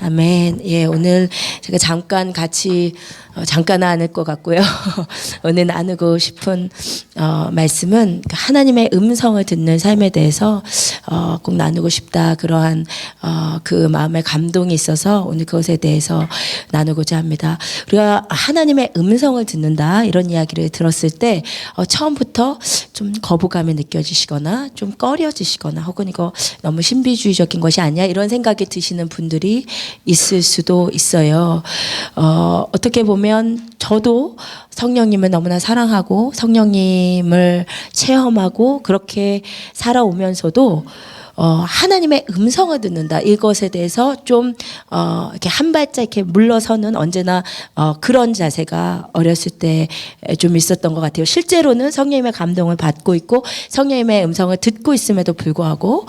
아멘. 예, 오늘 제가 잠깐 같이 잠깐은 아닐 것 같고요. 오늘 나누고 싶은 말씀은 하나님의 음성을 듣는 삶에 대해서 꼭 나누고 싶다. 그러한 그 마음의 감동이 있어서 오늘 그것에 대해서 나누고자 합니다. 우리가 하나님의 음성을 듣는다 이런 이야기를 들었을 때 처음부터 좀 거부감이 느껴지시거나 좀 꺼려지시거나 혹은 이거 너무 신비주의적인 것이 아니야 이런 생각이 드시는 분들이 있을 수도 있어요. 어떻게 보면 저도 성령님을 너무나 사랑하고 성령님을 체험하고 그렇게 살아오면서도 하나님의 음성을 듣는다 이것에 대해서 좀 이렇게 한 발짝 이렇게 물러서는 언제나 그런 자세가 어렸을 때 좀 있었던 것 같아요. 실제로는 성령님의 감동을 받고 있고 성령님의 음성을 듣고 있음에도 불구하고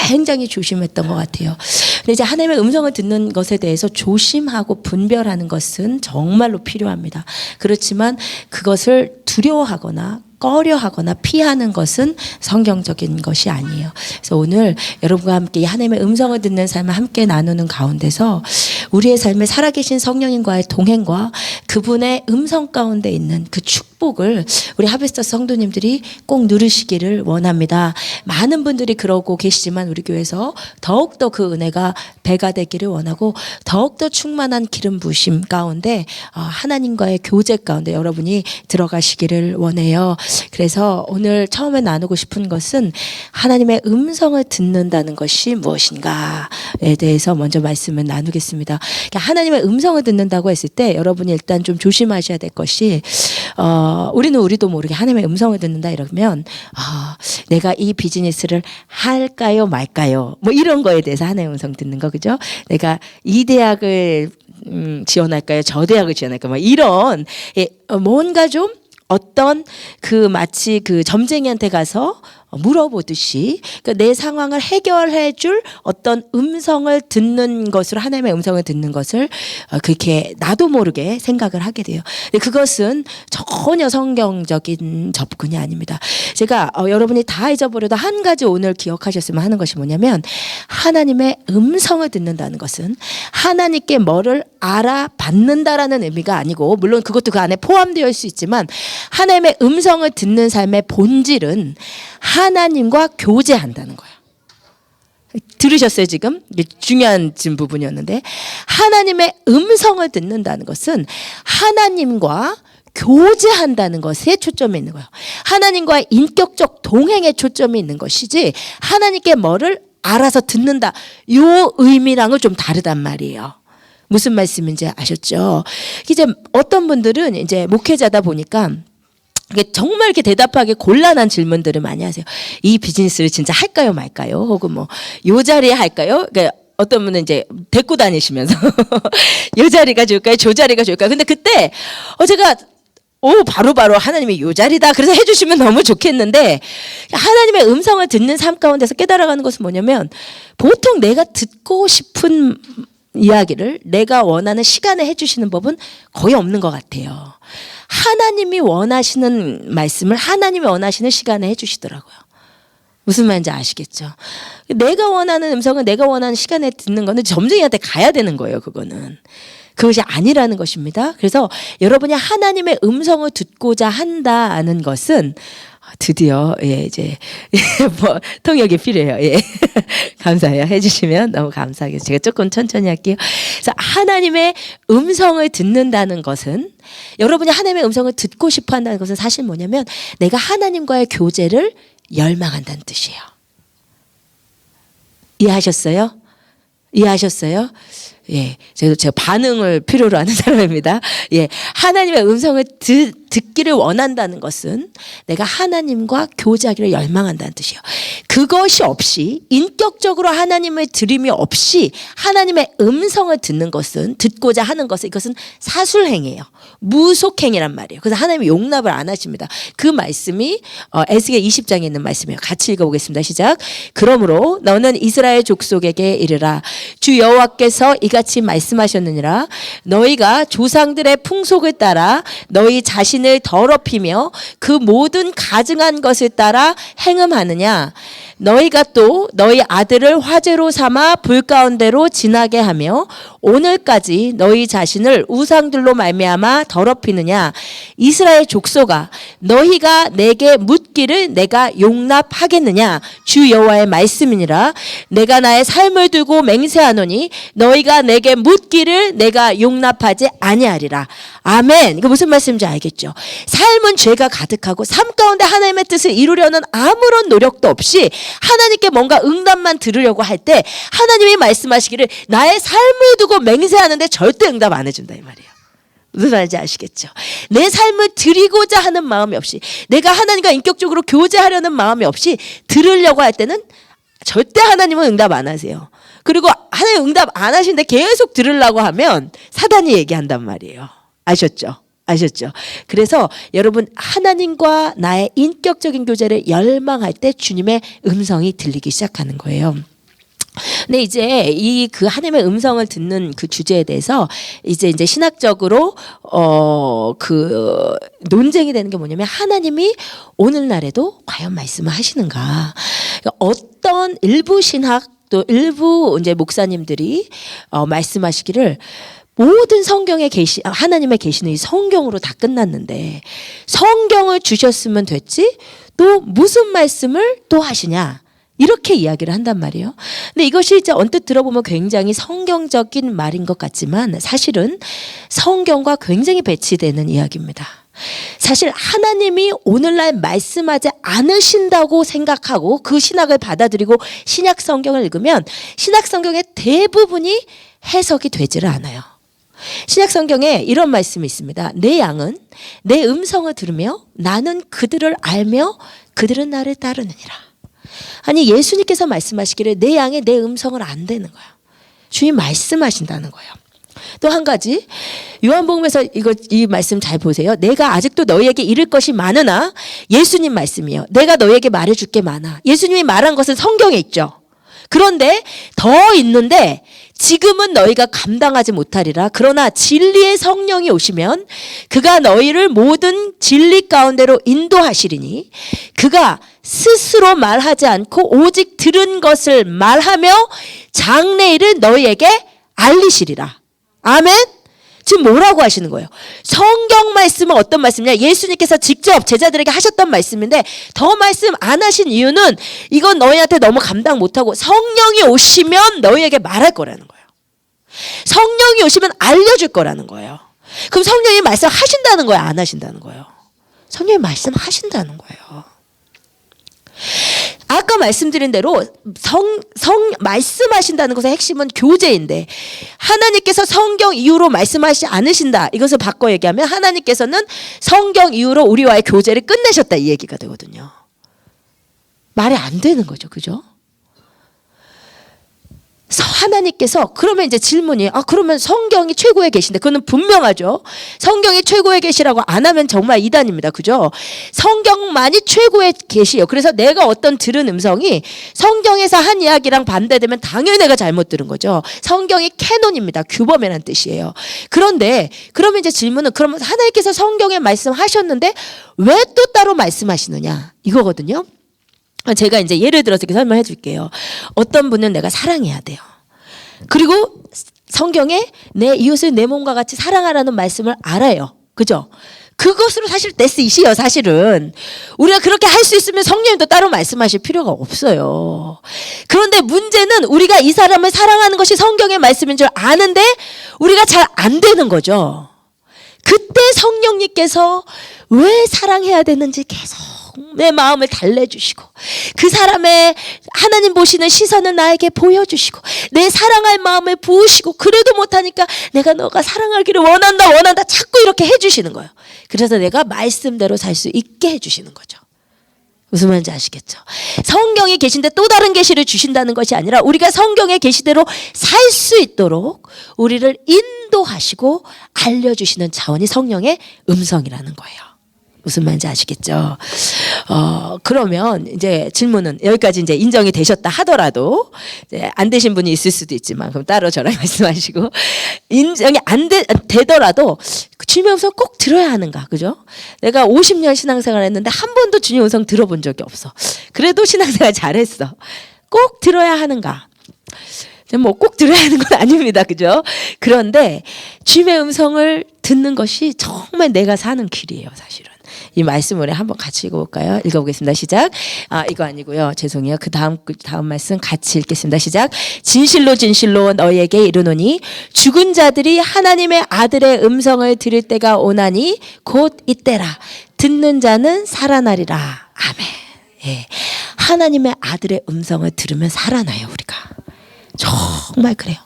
굉장히 조심했던 것 같아요. 근데 이제 하나님의 음성을 듣는 것에 대해서 조심하고 분별하는 것은 정말로 필요합니다. 그렇지만 그것을 두려워하거나 꺼려하거나 피하는 것은 성경적인 것이 아니에요. 그래서 오늘 여러분과 함께 이 하나님의 음성을 듣는 삶을 함께 나누는 가운데서 우리의 삶에 살아계신 성령님과의 동행과 그분의 음성 가운데 있는 그 축복을 우리 하베스트 성도님들이 꼭 누리시기를 원합니다. 많은 분들이 그러고 계시지만 우리 교회에서 더욱더 그 은혜가 배가 되기를 원하고 더욱더 충만한 기름 부으심 가운데 하나님과의 교제 가운데 여러분이 들어가시기를 원해요. 그래서 오늘 처음에 나누고 싶은 것은 하나님의 음성을 듣는다는 것이 무엇인가에 대해서 먼저 말씀을 나누겠습니다. 하나님의 음성을 듣는다고 했을 때 여러분이 일단 좀 조심하셔야 될 것이 우리도 모르게 하나님의 음성을 듣는다 이러면 내가 이 비즈니스를 할까요 말까요 뭐 이런 거에 대해서 하나님의 음성 듣는 거 그죠? 내가 이 대학을 지원할까요 저 대학을 지원할까요 뭐 이런 뭔가 좀 어떤 마치 그 점쟁이한테 가서 물어보듯이 내 상황을 해결해 줄 어떤 음성을 듣는 것으로 하나님의 음성을 듣는 것을 그렇게 나도 모르게 생각을 하게 돼요. 근데 그것은 전혀 성경적인 접근이 아닙니다. 제가 여러분이 다 잊어버려도 한 가지 오늘 기억하셨으면 하는 것이 뭐냐면 하나님의 음성을 듣는다는 것은 하나님께 뭐를 알아받는다라는 의미가 아니고 물론 그것도 그 안에 포함되어 있을 수 있지만 하나님의 음성을 듣는 삶의 본질은 하나님과 교제한다는 거예요. 들으셨어요 지금? 이게 중요한 부분이었는데 하나님의 음성을 듣는다는 것은 하나님과 교제한다는 것에 초점이 있는 거예요. 하나님과의 인격적 동행에 초점이 있는 것이지 하나님께 뭐를 알아서 듣는다 이 의미랑은 좀 다르단 말이에요. 무슨 말씀인지 아셨죠? 이제 어떤 분들은 이제 목회자다 보니까 정말 이렇게 대답하기 곤란한 질문들을 많이 하세요. 이 비즈니스를 진짜 할까요 말까요? 혹은 뭐 요 자리에 할까요? 그러니까 어떤 분은 이제 데리고 다니시면서 요 자리가 좋을까요? 저 자리가 좋을까요? 근데 그때 제가 바로 하나님이 요 자리다. 그래서 해주시면 너무 좋겠는데 하나님의 음성을 듣는 삶 가운데서 깨달아가는 것은 뭐냐면 보통 내가 듣고 싶은 이야기를 내가 원하는 시간에 해주시는 법은 거의 없는 것 같아요. 하나님이 원하시는 말씀을 하나님이 원하시는 시간에 해주시더라고요. 무슨 말인지 아시겠죠? 내가 원하는 음성은 내가 원하는 시간에 듣는 거는 점쟁이한테 가야 되는 거예요. 그것이 아니라는 것입니다. 그래서 여러분이 하나님의 음성을 듣고자 한다는 것은 드디어 이제 뭐 통역이 필요해요. 감사해요. 해주시면 너무 감사하겠어요. 제가 조금 천천히 할게요. 그래서 하나님의 음성을 듣는다는 것은 여러분이 하나님의 음성을 듣고 싶어 한다는 것은 사실 뭐냐면 내가 하나님과의 교제를 열망한다는 뜻이에요. 이해하셨어요? 제가 반응을 필요로 하는 사람입니다. 하나님의 음성을 듣기를 원한다는 것은 내가 하나님과 교제하기를 열망한다는 뜻이에요. 그것이 없이 인격적으로 하나님의 들음이 없이 하나님의 음성을 듣고자 하는 것은 이것은 사술행위예요. 무속행위란 말이에요. 그래서 하나님이 용납을 안 하십니다. 그 말씀이 에스겔 20장에 있는 말씀이에요. 같이 읽어보겠습니다. 시작. 그러므로 너는 이스라엘 족속에게 이르라. 주 여호와께서 이같이 말씀하셨느니라. 너희가 조상들의 풍속을 따라 너희 자신을 더럽히며 그 모든 가증한 것을 따라 행음하느냐. 너희가 또 너희 아들을 화제로 삼아 불 가운데로 지나게 하며 오늘까지 너희 자신을 우상들로 말미암아 더럽히느냐? 이스라엘 족속아, 너희가 내게 묻기를 내가 용납하겠느냐? 주 여호와의 말씀이니라. 내가 나의 삶을 두고 맹세하노니 너희가 내게 묻기를 내가 용납하지 아니하리라. 아멘. 이거 무슨 말씀인지 알겠죠? 삶은 죄가 가득하고 삶 가운데 하나님의 뜻을 이루려는 아무런 노력도 없이 하나님께 뭔가 응답만 들으려고 할 때 하나님이 말씀하시기를 나의 삶을 두고 맹세하는데 절대 응답 안 해준다 이 말이에요. 무슨 말인지 아시겠죠? 내 삶을 드리고자 하는 마음이 없이, 내가 하나님과 인격적으로 교제하려는 마음이 없이 들으려고 할 때는 절대 하나님은 응답 안 하세요. 그리고 하나님 응답 안 하시는데 계속 들으려고 하면 사단이 얘기한단 말이에요. 아셨죠? 아셨죠? 그래서 여러분, 하나님과 나의 인격적인 교제를 열망할 때 주님의 음성이 들리기 시작하는 거예요. 근데 이제 이 그 하나님의 음성을 듣는 그 주제에 대해서 이제 신학적으로 그 논쟁이 되는 게 뭐냐면, 하나님이 오늘날에도 과연 말씀을 하시는가? 그러니까 어떤 일부 신학 또 일부 이제 목사님들이 말씀하시기를 모든 성경의 계시, 하나님의 계시는 이 성경으로 다 끝났는데 성경을 주셨으면 됐지 또 무슨 말씀을 또 하시냐, 이렇게 이야기를 한단 말이에요. 근데 이것이 이제 언뜻 들어보면 굉장히 성경적인 말인 것 같지만 사실은 성경과 굉장히 배치되는 이야기입니다. 사실 하나님이 오늘날 말씀하지 않으신다고 생각하고 그 신학을 받아들이고 신약 성경을 읽으면 신약 성경의 대부분이 해석이 되지를 않아요. 신약 성경에 이런 말씀이 있습니다. 내 양은 내 음성을 들으며 나는 그들을 알며 그들은 나를 따르느니라. 아니, 예수님께서 말씀하시기를 내 양이 내 음성을 안 되는 거예요. 주님 말씀하신다는 거예요. 또 한 가지, 요한복음에서 이 말씀 잘 보세요. 내가 아직도 너희에게 이를 것이 많으나, 예수님 말씀이에요. 내가 너희에게 말해줄 게 많아. 예수님이 말한 것은 성경에 있죠. 그런데 더 있는데 지금은 너희가 감당하지 못하리라. 그러나 진리의 성령이 오시면 그가 너희를 모든 진리 가운데로 인도하시리니 그가 스스로 말하지 않고 오직 들은 것을 말하며 장래일을 너희에게 알리시리라. 아멘. 지금 뭐라고 하시는 거예요? 성경 말씀은 어떤 말씀이냐? 예수님께서 직접 제자들에게 하셨던 말씀인데 더 말씀 안 하신 이유는 이건 너희한테 너무 감당 못하고 성령이 오시면 너희에게 말할 거라는 거예요. 성령이 오시면 알려줄 거라는 거예요. 그럼 성령이 말씀하신다는 거예요? 안 하신다는 거예요? 성령이 말씀하신다는 거예요. 아까 말씀드린 대로 말씀하신다는 것의 핵심은 교제인데, 하나님께서 성경 이후로 말씀하시지 않으신다, 이것을 바꿔 얘기하면 하나님께서는 성경 이후로 우리와의 교제를 끝내셨다, 이 얘기가 되거든요. 말이 안 되는 거죠. 그죠? 하나님께서, 그러면 이제 질문이, 그러면 성경이 최고의 계시인데, 그거는 분명하죠. 성경이 최고의 계시라고 안 하면 정말 이단입니다. 그죠? 성경만이 최고의 계시예요. 그래서 내가 어떤 들은 음성이 성경에서 한 이야기랑 반대되면 당연히 내가 잘못 들은 거죠. 성경이 캐논입니다. 규범이라는 뜻이에요. 그런데 그러면 이제 질문은, 그러면 하나님께서 성경에 말씀하셨는데 왜 또 따로 말씀하시느냐, 이거거든요. 제가 이제 예를 들어서 이렇게 설명해 줄게요. 어떤 분은 내가 사랑해야 돼요. 그리고 성경에 내 이웃을 내 몸과 같이 사랑하라는 말씀을 알아요. 그죠? 그것으로 사실 that's it이에요. 사실은 우리가 그렇게 할 수 있으면 성령님도 따로 말씀하실 필요가 없어요. 그런데 문제는 우리가 이 사람을 사랑하는 것이 성경의 말씀인 줄 아는데 우리가 잘 안 되는 거죠. 그때 성령님께서 왜 사랑해야 되는지 계속 내 마음을 달래주시고, 그 사람의 하나님 보시는 시선을 나에게 보여주시고, 내 사랑할 마음을 부으시고, 그래도 못하니까 내가 너가 사랑하기를 원한다 자꾸 이렇게 해주시는 거예요. 그래서 내가 말씀대로 살 수 있게 해주시는 거죠. 무슨 말인지 아시겠죠? 성경에 계신데 또 다른 계시를 주신다는 것이 아니라 우리가 성경의 계시대로 살 수 있도록 우리를 인도하시고 알려주시는 차원이 성령의 음성이라는 거예요. 무슨 말인지 아시겠죠? 그러면 이제 질문은 여기까지 이제 인정이 되셨다 하더라도, 이제 안 되신 분이 있을 수도 있지만, 그럼 따로 저랑 말씀하시고, 인정이 되더라도 주님의 음성 꼭 들어야 하는가, 그죠? 내가 50년 신앙생활 했는데 한 번도 주님 음성 들어본 적이 없어. 그래도 신앙생활 잘했어. 꼭 들어야 하는가? 뭐 꼭 들어야 하는 건 아닙니다. 그죠? 그런데 주님의 음성을 듣는 것이 정말 내가 사는 길이에요, 사실은. 이 말씀을 한번 같이 읽어볼까요? 읽어보겠습니다. 시작. 이거 아니고요. 죄송해요. 그 다음 말씀 같이 읽겠습니다. 시작. 진실로 진실로 너희에게 이르노니 죽은 자들이 하나님의 아들의 음성을 들을 때가 오나니 곧 이때라. 듣는 자는 살아나리라. 아멘. 예. 하나님의 아들의 음성을 들으면 살아나요, 우리가. 정말 그래요.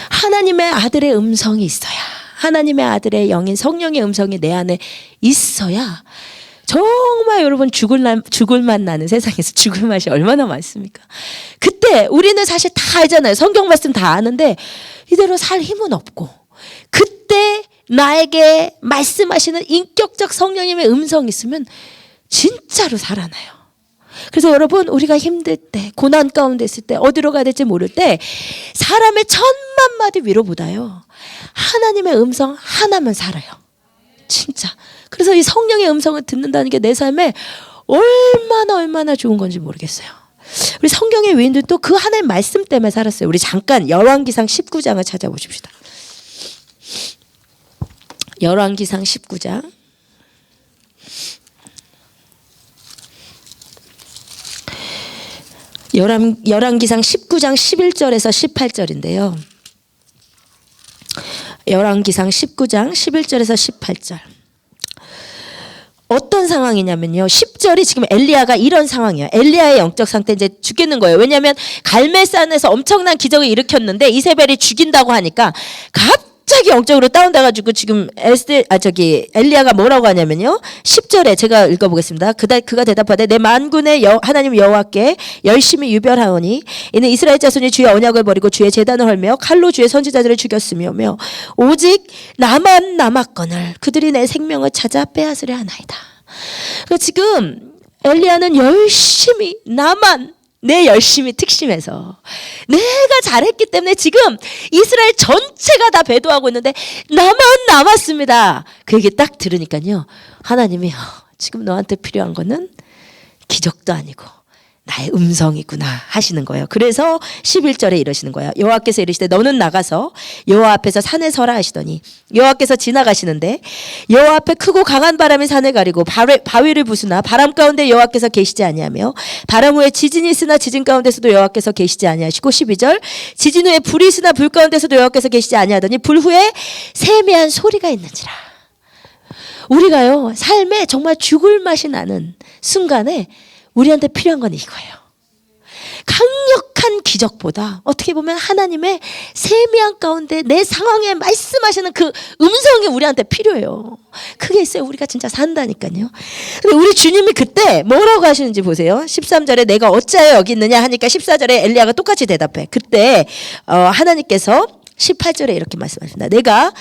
하나님의 아들의 음성이 있어야, 하나님의 아들의 영인 성령의 음성이 내 안에 있어야 정말 여러분 죽을 맛 나는 세상에서 죽을 맛이 얼마나 많습니까? 그때 우리는 사실 다 알잖아요. 성경 말씀 다 아는데 이대로 살 힘은 없고, 그때 나에게 말씀하시는 인격적 성령님의 음성이 있으면 진짜로 살아나요. 그래서 여러분, 우리가 힘들 때, 고난 가운데 있을 때, 어디로 가야 될지 모를 때 사람의 천만 마디 위로보다요 하나님의 음성 하나만 살아요. 진짜. 그래서 이 성령의 음성을 듣는다는 게 내 삶에 얼마나 좋은 건지 모르겠어요. 우리 성경의 위인들도 그 하나님 말씀 때문에 살았어요. 우리 잠깐 열왕기상 19장을 찾아보십시다. 열왕기상 19장. 열왕기상 19장 11절에서 18절인데요. 열왕기상 19장 11절에서 18절. 어떤 상황이냐면요. 10절이 지금 엘리야가 이런 상황이에요. 엘리야의 영적 상태, 이제 죽겠는 거예요. 왜냐하면 갈멜산에서 엄청난 기적을 일으켰는데 이세벨이 죽인다고 하니까 갑자기 영적으로 다운돼가지고 지금 엘리야가 뭐라고 하냐면요. 10절에 제가 읽어보겠습니다. 그가 대답하되 내 만군의 하나님 여호와께 열심히 유별하오니 이는 이스라엘 자손이 주의 언약을 버리고 주의 제단을 헐며 칼로 주의 선지자들을 죽였으며 오직 나만 남았거늘 그들이 내 생명을 찾아 빼앗으려 하나이다. 그러니까 지금 엘리야는 열심히 내 열심히 특심해서 내가 잘했기 때문에 지금 이스라엘 전체가 다 배도하고 있는데 나만 남았습니다. 그 얘기 딱 들으니까요, 하나님이 지금 너한테 필요한 거는 기적도 아니고 나의 음성이구나 하시는 거예요. 그래서 11절에 이러시는 거예요. 여호와께서 이르시되 너는 나가서 여호와 앞에서 산에 서라 하시더니 여호와께서 지나가시는데 여호와 앞에 크고 강한 바람이 산을 가리고 바위를 부수나 바람 가운데 여호와께서 계시지 아니하며 바람 후에 지진이 있으나 지진 가운데서도 여호와께서 계시지 아니하시고 12절 지진 후에 불이 있으나 불 가운데서도 여호와께서 계시지 아니하더니 불 후에 세미한 소리가 있는지라. 우리가요 삶에 정말 죽을 맛이 나는 순간에 우리한테 필요한 건 이거예요. 강력한 기적보다 어떻게 보면 하나님의 세미한 가운데 내 상황에 말씀하시는 그 음성이 우리한테 필요해요. 그게 있어요. 우리가 진짜 산다니까요. 근데 우리 주님이 그때 뭐라고 하시는지 보세요. 13절에 내가 어찌하여 여기 있느냐 하니까 14절에 엘리야가 똑같이 대답해. 그때 하나님께서 18절에 이렇게 말씀하십니다. 내가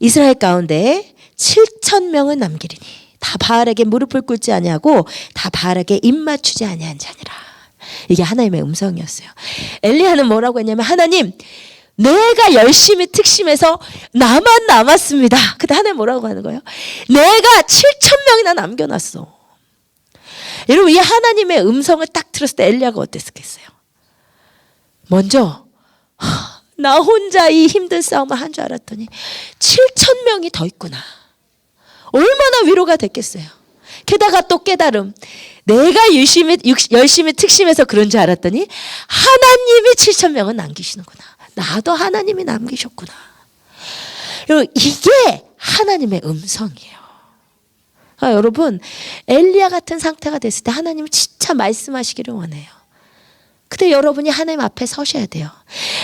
이스라엘 가운데 7,000명을 남기리니 다 바알에게 무릎을 꿇지 아니하고 다 바알에게 입 맞추지 아니한 자니라. 이게 하나님의 음성이었어요. 엘리야는 뭐라고 했냐면 하나님 내가 열심히 특심해서 나만 남았습니다. 근데 하나님 뭐라고 하는 거예요? 내가 7,000명이나 남겨놨어. 여러분 이 하나님의 음성을 딱 들었을 때 엘리야가 어땠겠어요? 먼저 나 혼자 이 힘든 싸움을 한 줄 알았더니 7,000명이 더 있구나. 얼마나 위로가 됐겠어요. 게다가 또 깨달음. 내가 열심히 특심해서 그런 줄 알았더니 하나님이 7,000명은 남기시는구나. 나도 하나님이 남기셨구나. 이게 하나님의 음성이에요. 여러분 엘리야 같은 상태가 됐을 때 하나님은 진짜 말씀하시기를 원해요. 근데 여러분이 하나님 앞에 서셔야 돼요.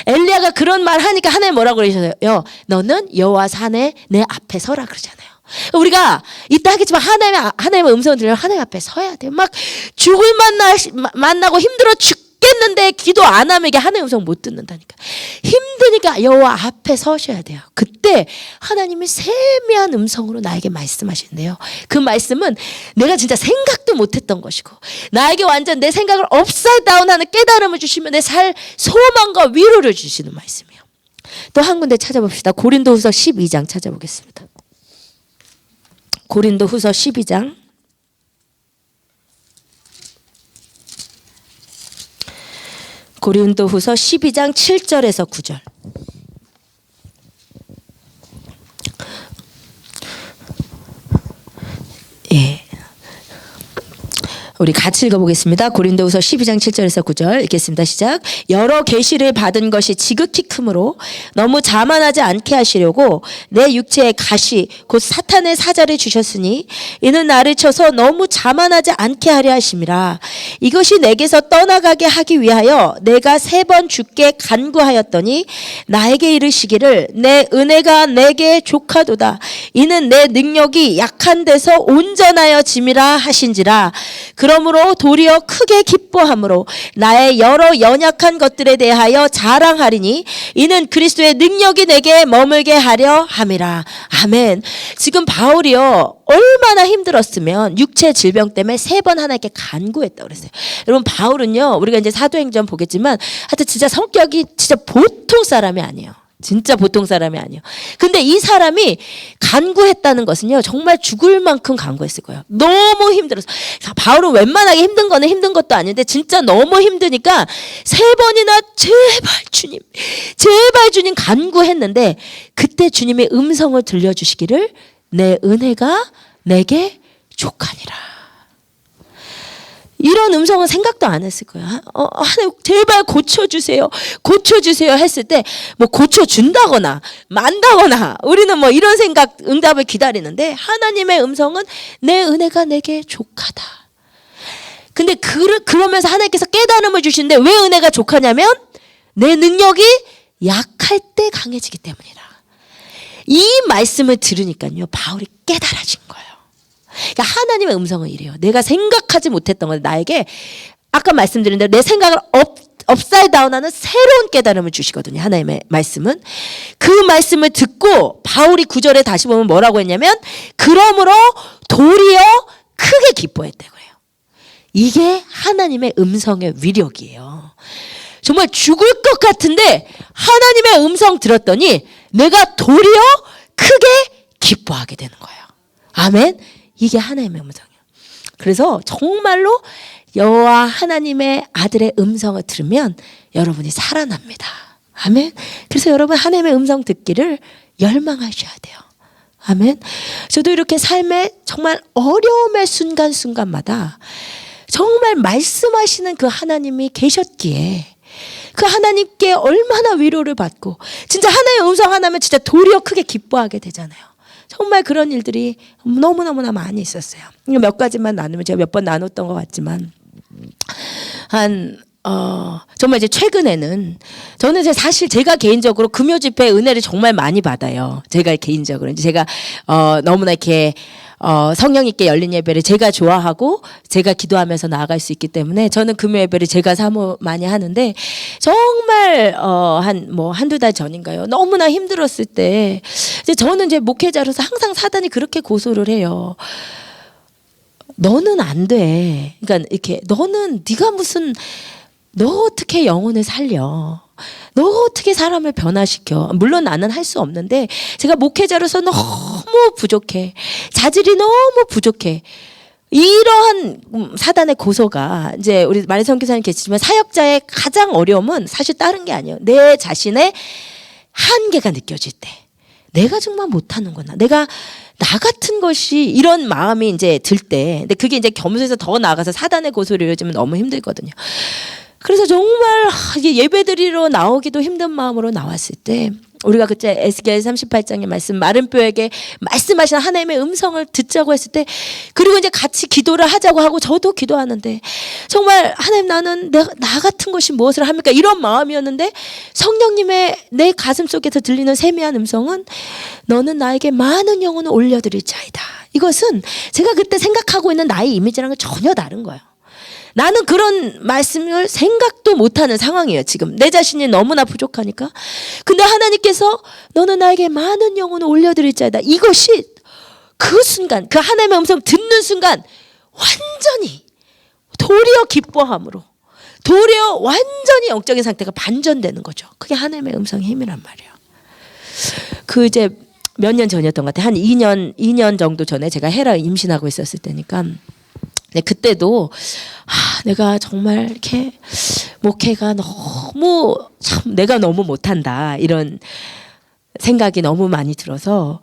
엘리야가 그런 말 하니까 하나님 뭐라고 그러셨어요? 너는 여호와 산에 내 앞에 서라 그러잖아요. 우리가 이따 하겠지만 하나님의 음성을 들으면 하나님 앞에 서야 돼요. 막 죽을 만나고 힘들어 죽겠는데 기도 안 하면 이게 하나님의 음성 못 듣는다니까. 힘드니까 여호와 앞에 서셔야 돼요. 그때 하나님이 세미한 음성으로 나에게 말씀하시는데요. 그 말씀은 내가 진짜 생각도 못했던 것이고 나에게 완전 내 생각을 업사이드 다운하는 깨달음을 주시면 내 살 소망과 위로를 주시는 말씀이에요. 또 한 군데 찾아봅시다. 고린도후서 12장 찾아보겠습니다. 고린도후서 12장 고린도후서 12장 7절에서 9절. 예. 우리 같이 읽어보겠습니다. 고린도후서 12장 7절에서 9절 읽겠습니다. 시작. 여러 계시를 받은 것이 지극히 크므로 너무 자만하지 않게 하시려고 내 육체에 가시 곧 사탄의 사자를 주셨으니 이는 나를 쳐서 너무 자만하지 않게 하려 하심이라. 이것이 내게서 떠나가게 하기 위하여 내가 3번 주께 간구하였더니 나에게 이르시기를 내 은혜가 내게 족하도다. 이는 내 능력이 약한 데서 온전하여짐이라 하신지라. 그러므로 도리어 크게 기뻐함으로 나의 여러 연약한 것들에 대하여 자랑하리니 이는 그리스도의 능력이 내게 머물게 하려 함이라. 아멘. 지금 바울이요 얼마나 힘들었으면 육체 질병 때문에 3번 하나님께 간구했다고 그랬어요. 여러분 바울은요 우리가 이제 사도행전 보겠지만 하여튼 진짜 성격이 진짜 보통 사람이 아니에요. 진짜 보통 사람이 아니에요. 근데 이 사람이 간구했다는 것은요 정말 죽을 만큼 간구했을 거예요. 너무 힘들어서. 바울은 웬만하게 힘든 거는 힘든 것도 아닌데 진짜 너무 힘드니까 3번이나 제발 주님 간구했는데 그때 주님의 음성을 들려주시기를 내 은혜가 내게 족하니라. 이런 음성은 생각도 안 했을 거야. 하나님 제발 고쳐주세요. 고쳐주세요 했을 때 뭐 고쳐준다거나 만다거나 우리는 뭐 이런 생각 응답을 기다리는데 하나님의 음성은 내 은혜가 내게 족하다. 근데 그러면서 하나님께서 깨달음을 주시는데 왜 은혜가 족하냐면 내 능력이 약할 때 강해지기 때문이라. 이 말씀을 들으니까요 바울이 깨달아진 거예요. 그러니까 하나님의 음성은 이래요. 내가 생각하지 못했던 건데 나에게 아까 말씀드린 대로 내 생각을 업사이드 다운하는 새로운 깨달음을 주시거든요. 하나님의 말씀은. 그 말씀을 듣고 바울이 9절에 다시 보면 뭐라고 했냐면 그러므로 도리어 크게 기뻐했다고 해요. 이게 하나님의 음성의 위력이에요. 정말 죽을 것 같은데 하나님의 음성 들었더니 내가 도리어 크게 기뻐하게 되는 거예요. 아멘. 이게 하나님의 음성이에요. 그래서 정말로 여호와 하나님의 아들의 음성을 들으면 여러분이 살아납니다. 아멘. 그래서 여러분 하나님의 음성 듣기를 열망하셔야 돼요. 아멘. 저도 이렇게 삶의 정말 어려움의 순간순간마다 정말 말씀하시는 그 하나님이 계셨기에 그 하나님께 얼마나 위로를 받고 진짜 하나님의 음성 하나면 진짜 도리어 크게 기뻐하게 되잖아요. 정말 그런 일들이 너무너무나 많이 있었어요. 몇 가지만 나누면 제가 몇 번 나눴던 것 같지만 정말 이제 최근에는 저는 이제 사실 제가 개인적으로 금요 집회 은혜를 정말 많이 받아요. 제가 개인적으로 이제 제가 너무나 이렇게 성령 있게 열린 예배를 제가 좋아하고 제가 기도하면서 나아갈 수 있기 때문에 저는 금요 예배를 제가 사모 많이 하는데 정말 한두 달 전인가요? 너무나 힘들었을 때 이제 저는 이제 목회자로서 항상 사단이 그렇게 고소를 해요. 너는 안 돼. 그러니까 이렇게 너는 네가 무슨 너 어떻게 영혼을 살려? 너 어떻게 사람을 변화시켜? 물론 나는 할 수 없는데 제가 목회자로서 너무 부족해. 자질이 너무 부족해. 이러한 사단의 고소가 이제 우리 마리성 교사님 계시지만 사역자의 가장 어려움은 사실 다른 게 아니에요. 내 자신의 한계가 느껴질 때 내가 정말 못하는구나. 내가 나 같은 것이 이런 마음이 이제 들 때 근데 그게 이제 겸손해서 더 나아가서 사단의 고소를 이어지면 너무 힘들거든요. 그래서 정말 예배 드리러 나오기도 힘든 마음으로 나왔을 때 우리가 그때 에스겔 38장의 말씀 마른 뼈에게 말씀하신 하나님의 음성을 듣자고 했을 때 그리고 이제 같이 기도를 하자고 하고 저도 기도하는데 정말 하나님 나는 나 같은 것이 무엇을 합니까? 이런 마음이었는데 성령님의 내 가슴 속에서 들리는 세미한 음성은 너는 나에게 많은 영혼을 올려드릴 자이다. 이것은 제가 그때 생각하고 있는 나의 이미지랑은 전혀 다른 거예요. 나는 그런 말씀을 생각도 못하는 상황이에요. 지금 내 자신이 너무나 부족하니까. 근데 하나님께서 너는 나에게 많은 영혼을 올려드릴 자이다. 이것이 그 순간 그 하나님의 음성 듣는 순간 완전히 도리어 기뻐함으로 도리어 완전히 영적인 상태가 반전되는 거죠. 그게 하나님의 음성의 힘이란 말이에요. 그 이제 몇 년 전이었던 것 같아요. 한 2년 정도 전에 제가 헤라 임신하고 있었을 때니까 네, 그때도 내가 정말 이렇게 목회가 너무 참 내가 너무 못한다 이런 생각이 너무 많이 들어서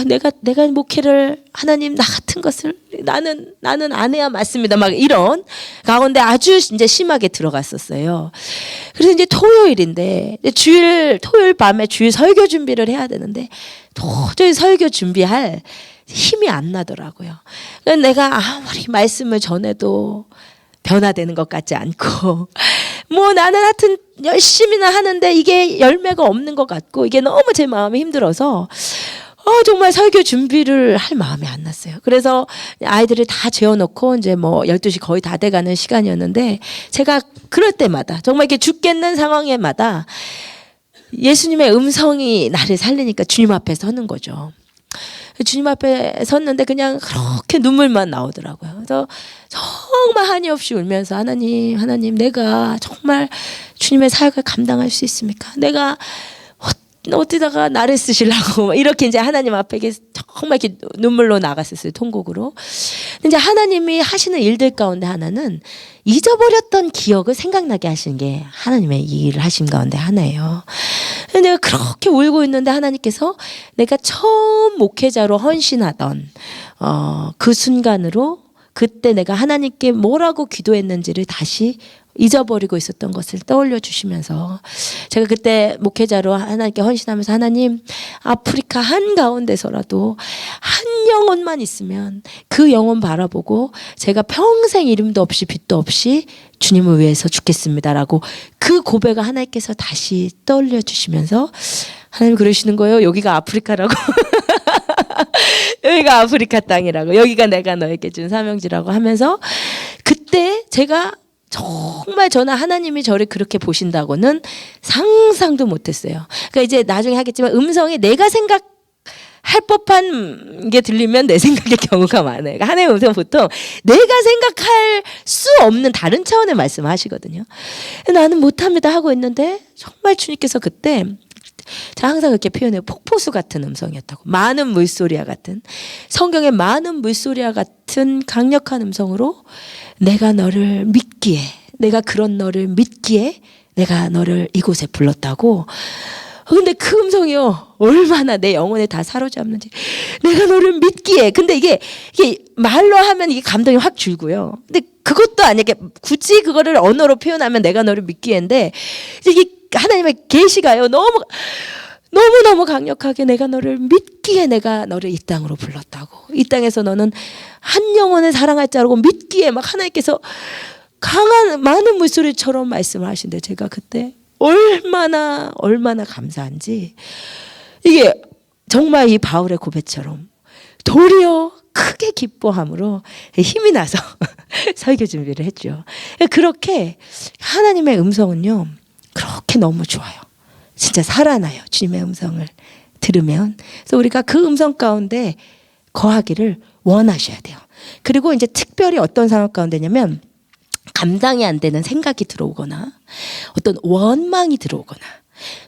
내가 목회를 하나님 나 같은 것을 나는 안 해야 맞습니다. 막 이런 가운데 아주 이제 심하게 들어갔었어요. 그래서 이제 토요일인데 토요일 밤에 주일 설교 준비를 해야 되는데 도저히 설교 준비할 힘이 안 나더라고요. 내가 아무리 말씀을 전해도 변화되는 것 같지 않고 뭐 나는 하여튼 열심히나 하는데 이게 열매가 없는 것 같고 이게 너무 제 마음이 힘들어서 정말 설교 준비를 할 마음이 안 났어요. 그래서 아이들을 다 재워놓고 이제 뭐 12시 거의 다 돼가는 시간이었는데 제가 그럴 때마다 정말 이렇게 죽겠는 상황에마다 예수님의 음성이 나를 살리니까 주님 앞에 서는 거죠. 주님 앞에 섰는데 그냥 그렇게 눈물만 나오더라고요. 그래서 정말 한이 없이 울면서 하나님 내가 정말 주님의 사역을 감당할 수 있습니까? 내가 어디다가 나를 쓰시려고 이렇게 이제 하나님 앞에 정말 이렇게 눈물로 나갔었어요. 통곡으로. 이제 하나님이 하시는 일들 가운데 하나는 잊어버렸던 기억을 생각나게 하시는 게 하나님의 일을 하신 가운데 하나예요. 내가 그렇게 울고 있는데 하나님께서 내가 처음 목회자로 헌신하던 그 순간으로 그때 내가 하나님께 뭐라고 기도했는지를 다시 잊어버리고 있었던 것을 떠올려 주시면서 제가 그때 목회자로 하나님께 헌신하면서 하나님 아프리카 한가운데서라도 한 영혼만 있으면 그 영혼 바라보고 제가 평생 이름도 없이 빚도 없이 주님을 위해서 죽겠습니다라고 그 고백을 하나님께서 다시 떠올려 주시면서 하나님 그러시는 거예요. 여기가 아프리카라고. 여기가 아프리카 땅이라고. 여기가 내가 너에게 준 사명지라고 하면서 그때 제가 정말 저는 하나님이 저를 그렇게 보신다고는 상상도 못했어요. 그러니까 이제 나중에 하겠지만 음성이 내가 생각할 법한 게 들리면 내 생각의 경우가 많아요. 그러니까 하나님의 음성은 보통 내가 생각할 수 없는 다른 차원의 말씀을 하시거든요. 나는 못합니다 하고 있는데 정말 주님께서 그때 제가 항상 그렇게 표현해요. 폭포수 같은 음성이었다고. 많은 물소리와 같은 성경의 많은 물소리와 같은 강력한 음성으로 내가 너를 믿기에 내가 그런 너를 믿기에 내가 너를 이곳에 불렀다고. 근데 그 음성이요 얼마나 내 영혼에 다 사로잡는지 내가 너를 믿기에. 근데 이게 말로 하면 이게 감동이 확 줄고요. 근데 그것도 아니게 굳이 그거를 언어로 표현하면 내가 너를 믿기에인데 이게 하나님의 계시가요 너무 강력하게 내가 너를 믿기에 내가 너를 이 땅으로 불렀다고. 이 땅에서 너는 한 영혼을 사랑할 자라고 믿기에 막 하나님께서 강한 많은 물소리처럼 말씀을 하신데 제가 그때 얼마나 감사한지 이게 정말 이 바울의 고백처럼 도리어 크게 기뻐함으로 힘이 나서 설교 준비를 했죠. 그렇게 하나님의 음성은요 그렇게 너무 좋아요. 진짜 살아나요. 주님의 음성을 들으면. 그래서 우리가 그 음성 가운데 거하기를 원하셔야 돼요. 그리고 이제 특별히 어떤 상황 가운데냐면 감당이 안 되는 생각이 들어오거나 어떤 원망이 들어오거나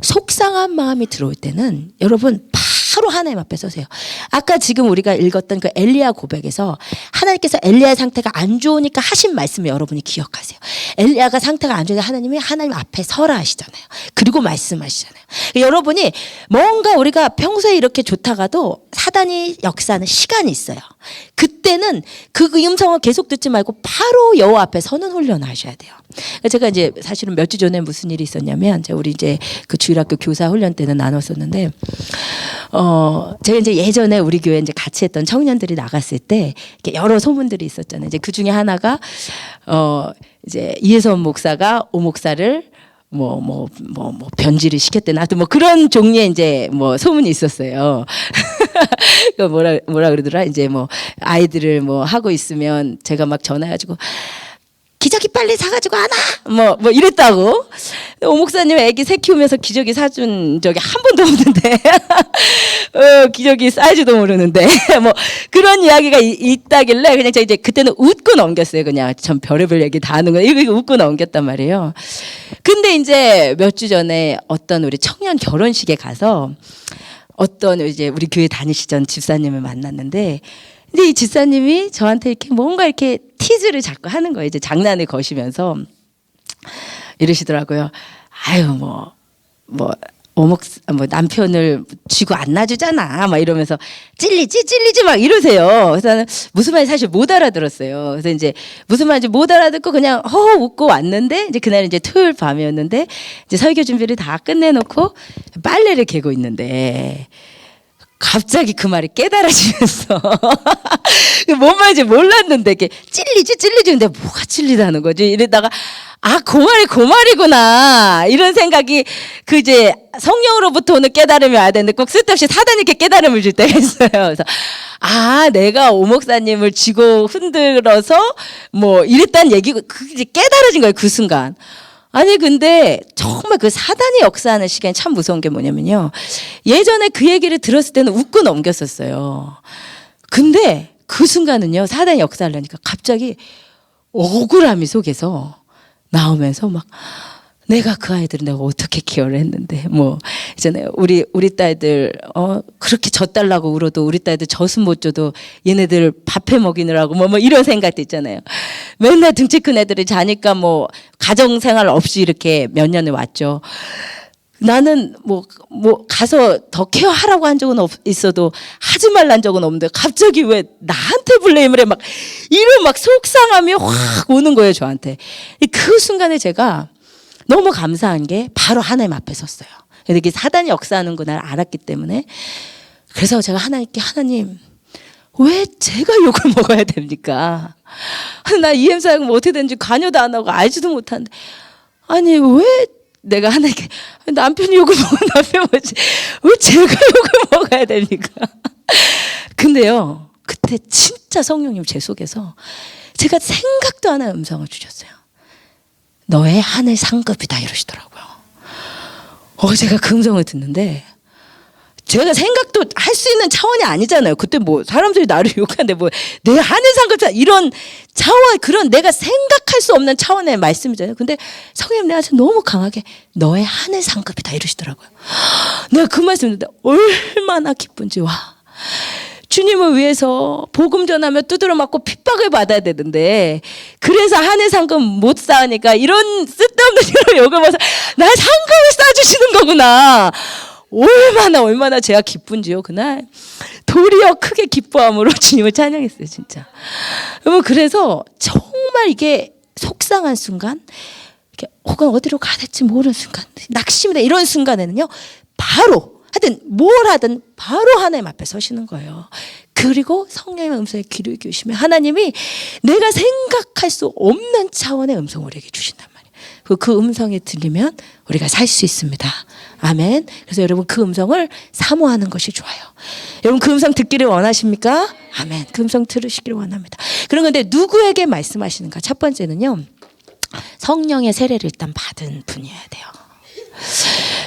속상한 마음이 들어올 때는 여러분 바로 하나님 앞에 서세요. 아까 지금 우리가 읽었던 그 엘리야 고백에서 하나님께서 엘리야의 상태가 안 좋으니까 하신 말씀을 여러분이 기억하세요. 엘리야가 상태가 안 좋으니까 하나님이 하나님 앞에 서라 하시잖아요. 그리고 말씀하시잖아요. 여러분이 뭔가 우리가 평소에 이렇게 좋다가도 사단이 역사하는 시간이 있어요. 그때는 그 음성을 계속 듣지 말고 바로 여호와 앞에 서는 훈련을 하셔야 돼요. 제가 이제 사실은 몇 주 전에 무슨 일이 있었냐면 우리 이제 그 주일학교 교사 훈련 때는 나눴었는데 제가 이제 예전에 우리 교회 이제 같이 했던 청년들이 나갔을 때 이렇게 여러 소문들이 있었잖아요. 이제 그 중에 하나가 이제 이혜선 목사가 오 목사를 변질을 시켰대나 하여튼 뭐 그런 종류의 이제 뭐 소문이 있었어요. 그 뭐라 그러더라 이제 뭐 아이들을 뭐 하고 있으면 제가 막 전화해가지고 기저귀 빨리 사가지고 하나 뭐 이랬다고. 오 목사님 애기 새 키우면서 기저귀 사준 적이 한 번도 없는데 기저귀 사이즈도 모르는데 뭐 그런 이야기가 있다길래 그냥 제가 이제 그때는 웃고 넘겼어요. 그냥 전 별의별 얘기 다 하는 거 이거 웃고 넘겼단 말이에요. 근데 이제 몇 주 전에 어떤 우리 청년 결혼식에 가서 어떤 이제 우리 교회 다니시던 집사님을 만났는데 근데 이 집사님이 저한테 이렇게 뭔가 이렇게 티즈를 자꾸 하는 거예요. 이제 장난을 거시면서 이러시더라고요. 아유 뭐 남편을 쥐고 안 놔주잖아 막 이러면서 찔리지 막 이러세요. 그래서 나는 무슨 말인지 사실 못 알아들었어요. 그래서 이제 무슨 말인지 못 알아듣고 그냥 허 웃고 왔는데, 이제 그날 이제 토요일 밤이었는데 이제 설교 준비를 다 끝내놓고 빨래를 개고 있는데 갑자기 그 말이 깨달아지면서 뭔 말인지 몰랐는데 이렇게 찔리지 근데 뭐가 찔리다는 거지 이러다가 그 말이 그 말이구나 이런 생각이, 그 이제 성령으로부터 오는 깨달음이 와야 되는데 꼭 쓸데없이 사단이 이렇게 깨달음을 줄 때가 있어요. 그래서 내가 오 목사님을 쥐고 흔들어서 뭐 이랬다는 얘기고, 그게 깨달아진 거예요 그 순간. 아니 근데 정말 그 사단이 역사하는 시간이 참 무서운 게 뭐냐면요, 예전에 그 얘기를 들었을 때는 웃고 넘겼었어요. 근데 그 순간은요, 사단이 역사를 하니까 갑자기 억울함이 속에서 나오면서 막 내가 그 아이들은 내가 어떻게 케어를 했는데, 뭐 있잖아요, 우리 딸들 그렇게 젖달라고 울어도 우리 딸들 젖은 못 줘도 얘네들 밥해 먹이느라고 뭐 이런 생각도 있잖아요. 맨날 등치 큰 애들이 자니까 뭐 가정생활 없이 이렇게 몇 년을 왔죠. 나는 뭐 가서 더 케어하라고 한 적은 있어도 하지 말란 적은 없는데 갑자기 왜 나한테 블레임을 해, 막 이런 막 속상함이 확 오는 거예요 저한테. 그 순간에 제가 너무 감사한 게 바로 하나님 앞에 섰어요. 이게 사단이 역사하는구나 알았기 때문에. 그래서 제가 하나님께, 하나님 왜 제가 욕을 먹어야 됩니까? 나 EM 사역 뭐 어떻게 되는지 관여도 안 하고 알지도 못하는데, 아니 왜 내가 하나님께, 남편이 욕을 먹으면 남편 뭐지, 왜 제가 욕을 먹어야 됩니까? 근데요 그때 진짜 성령님 제 속에서 제가 생각도 안 한 음성을 주셨어요. 너의 하늘 상급이다 이러시더라고요. 제가 그 음성을 듣는데, 제가 생각도 할 수 있는 차원이 아니잖아요. 그때 뭐 사람들이 나를 욕하는데 뭐 내 하늘 상급이다 이런 차원, 그런 내가 생각할 수 없는 차원의 말씀이잖아요. 근데 성령님 내가 너무 강하게 너의 하늘 상급이다 이러시더라고요. 내가 그 말씀 듣는데 얼마나 기쁜지. 주님을 위해서 복음 전하며 두드려 맞고 핍박을 받아야 되는데, 그래서 하늘 상금 못 쌓으니까 이런 쓸데없는 이런 욕을 먹어서 나 상금을 쌓아주시는 거구나. 얼마나 제가 기쁜지요. 그날 도리어 크게 기뻐함으로 주님을 찬양했어요 진짜. 여러분, 그래서 정말 이게 속상한 순간, 혹은 어디로 가야 될지 모르는 순간, 낙심이다 이런 순간에는요 바로 하여튼 뭘 하든 바로 하나님 앞에 서시는 거예요. 그리고 성령의 음성에 귀를 기울이시면 하나님이 내가 생각할 수 없는 차원의 음성을 우리에게 주신단 말이에요. 그 음성이 들리면 우리가 살 수 있습니다. 아멘. 그래서 여러분 그 음성을 사모하는 것이 좋아요. 여러분 그 음성 듣기를 원하십니까? 아멘. 그 음성 들으시기를 원합니다. 그런 건데 누구에게 말씀하시는가? 첫 번째는요, 성령의 세례를 일단 받은 분이어야 돼요.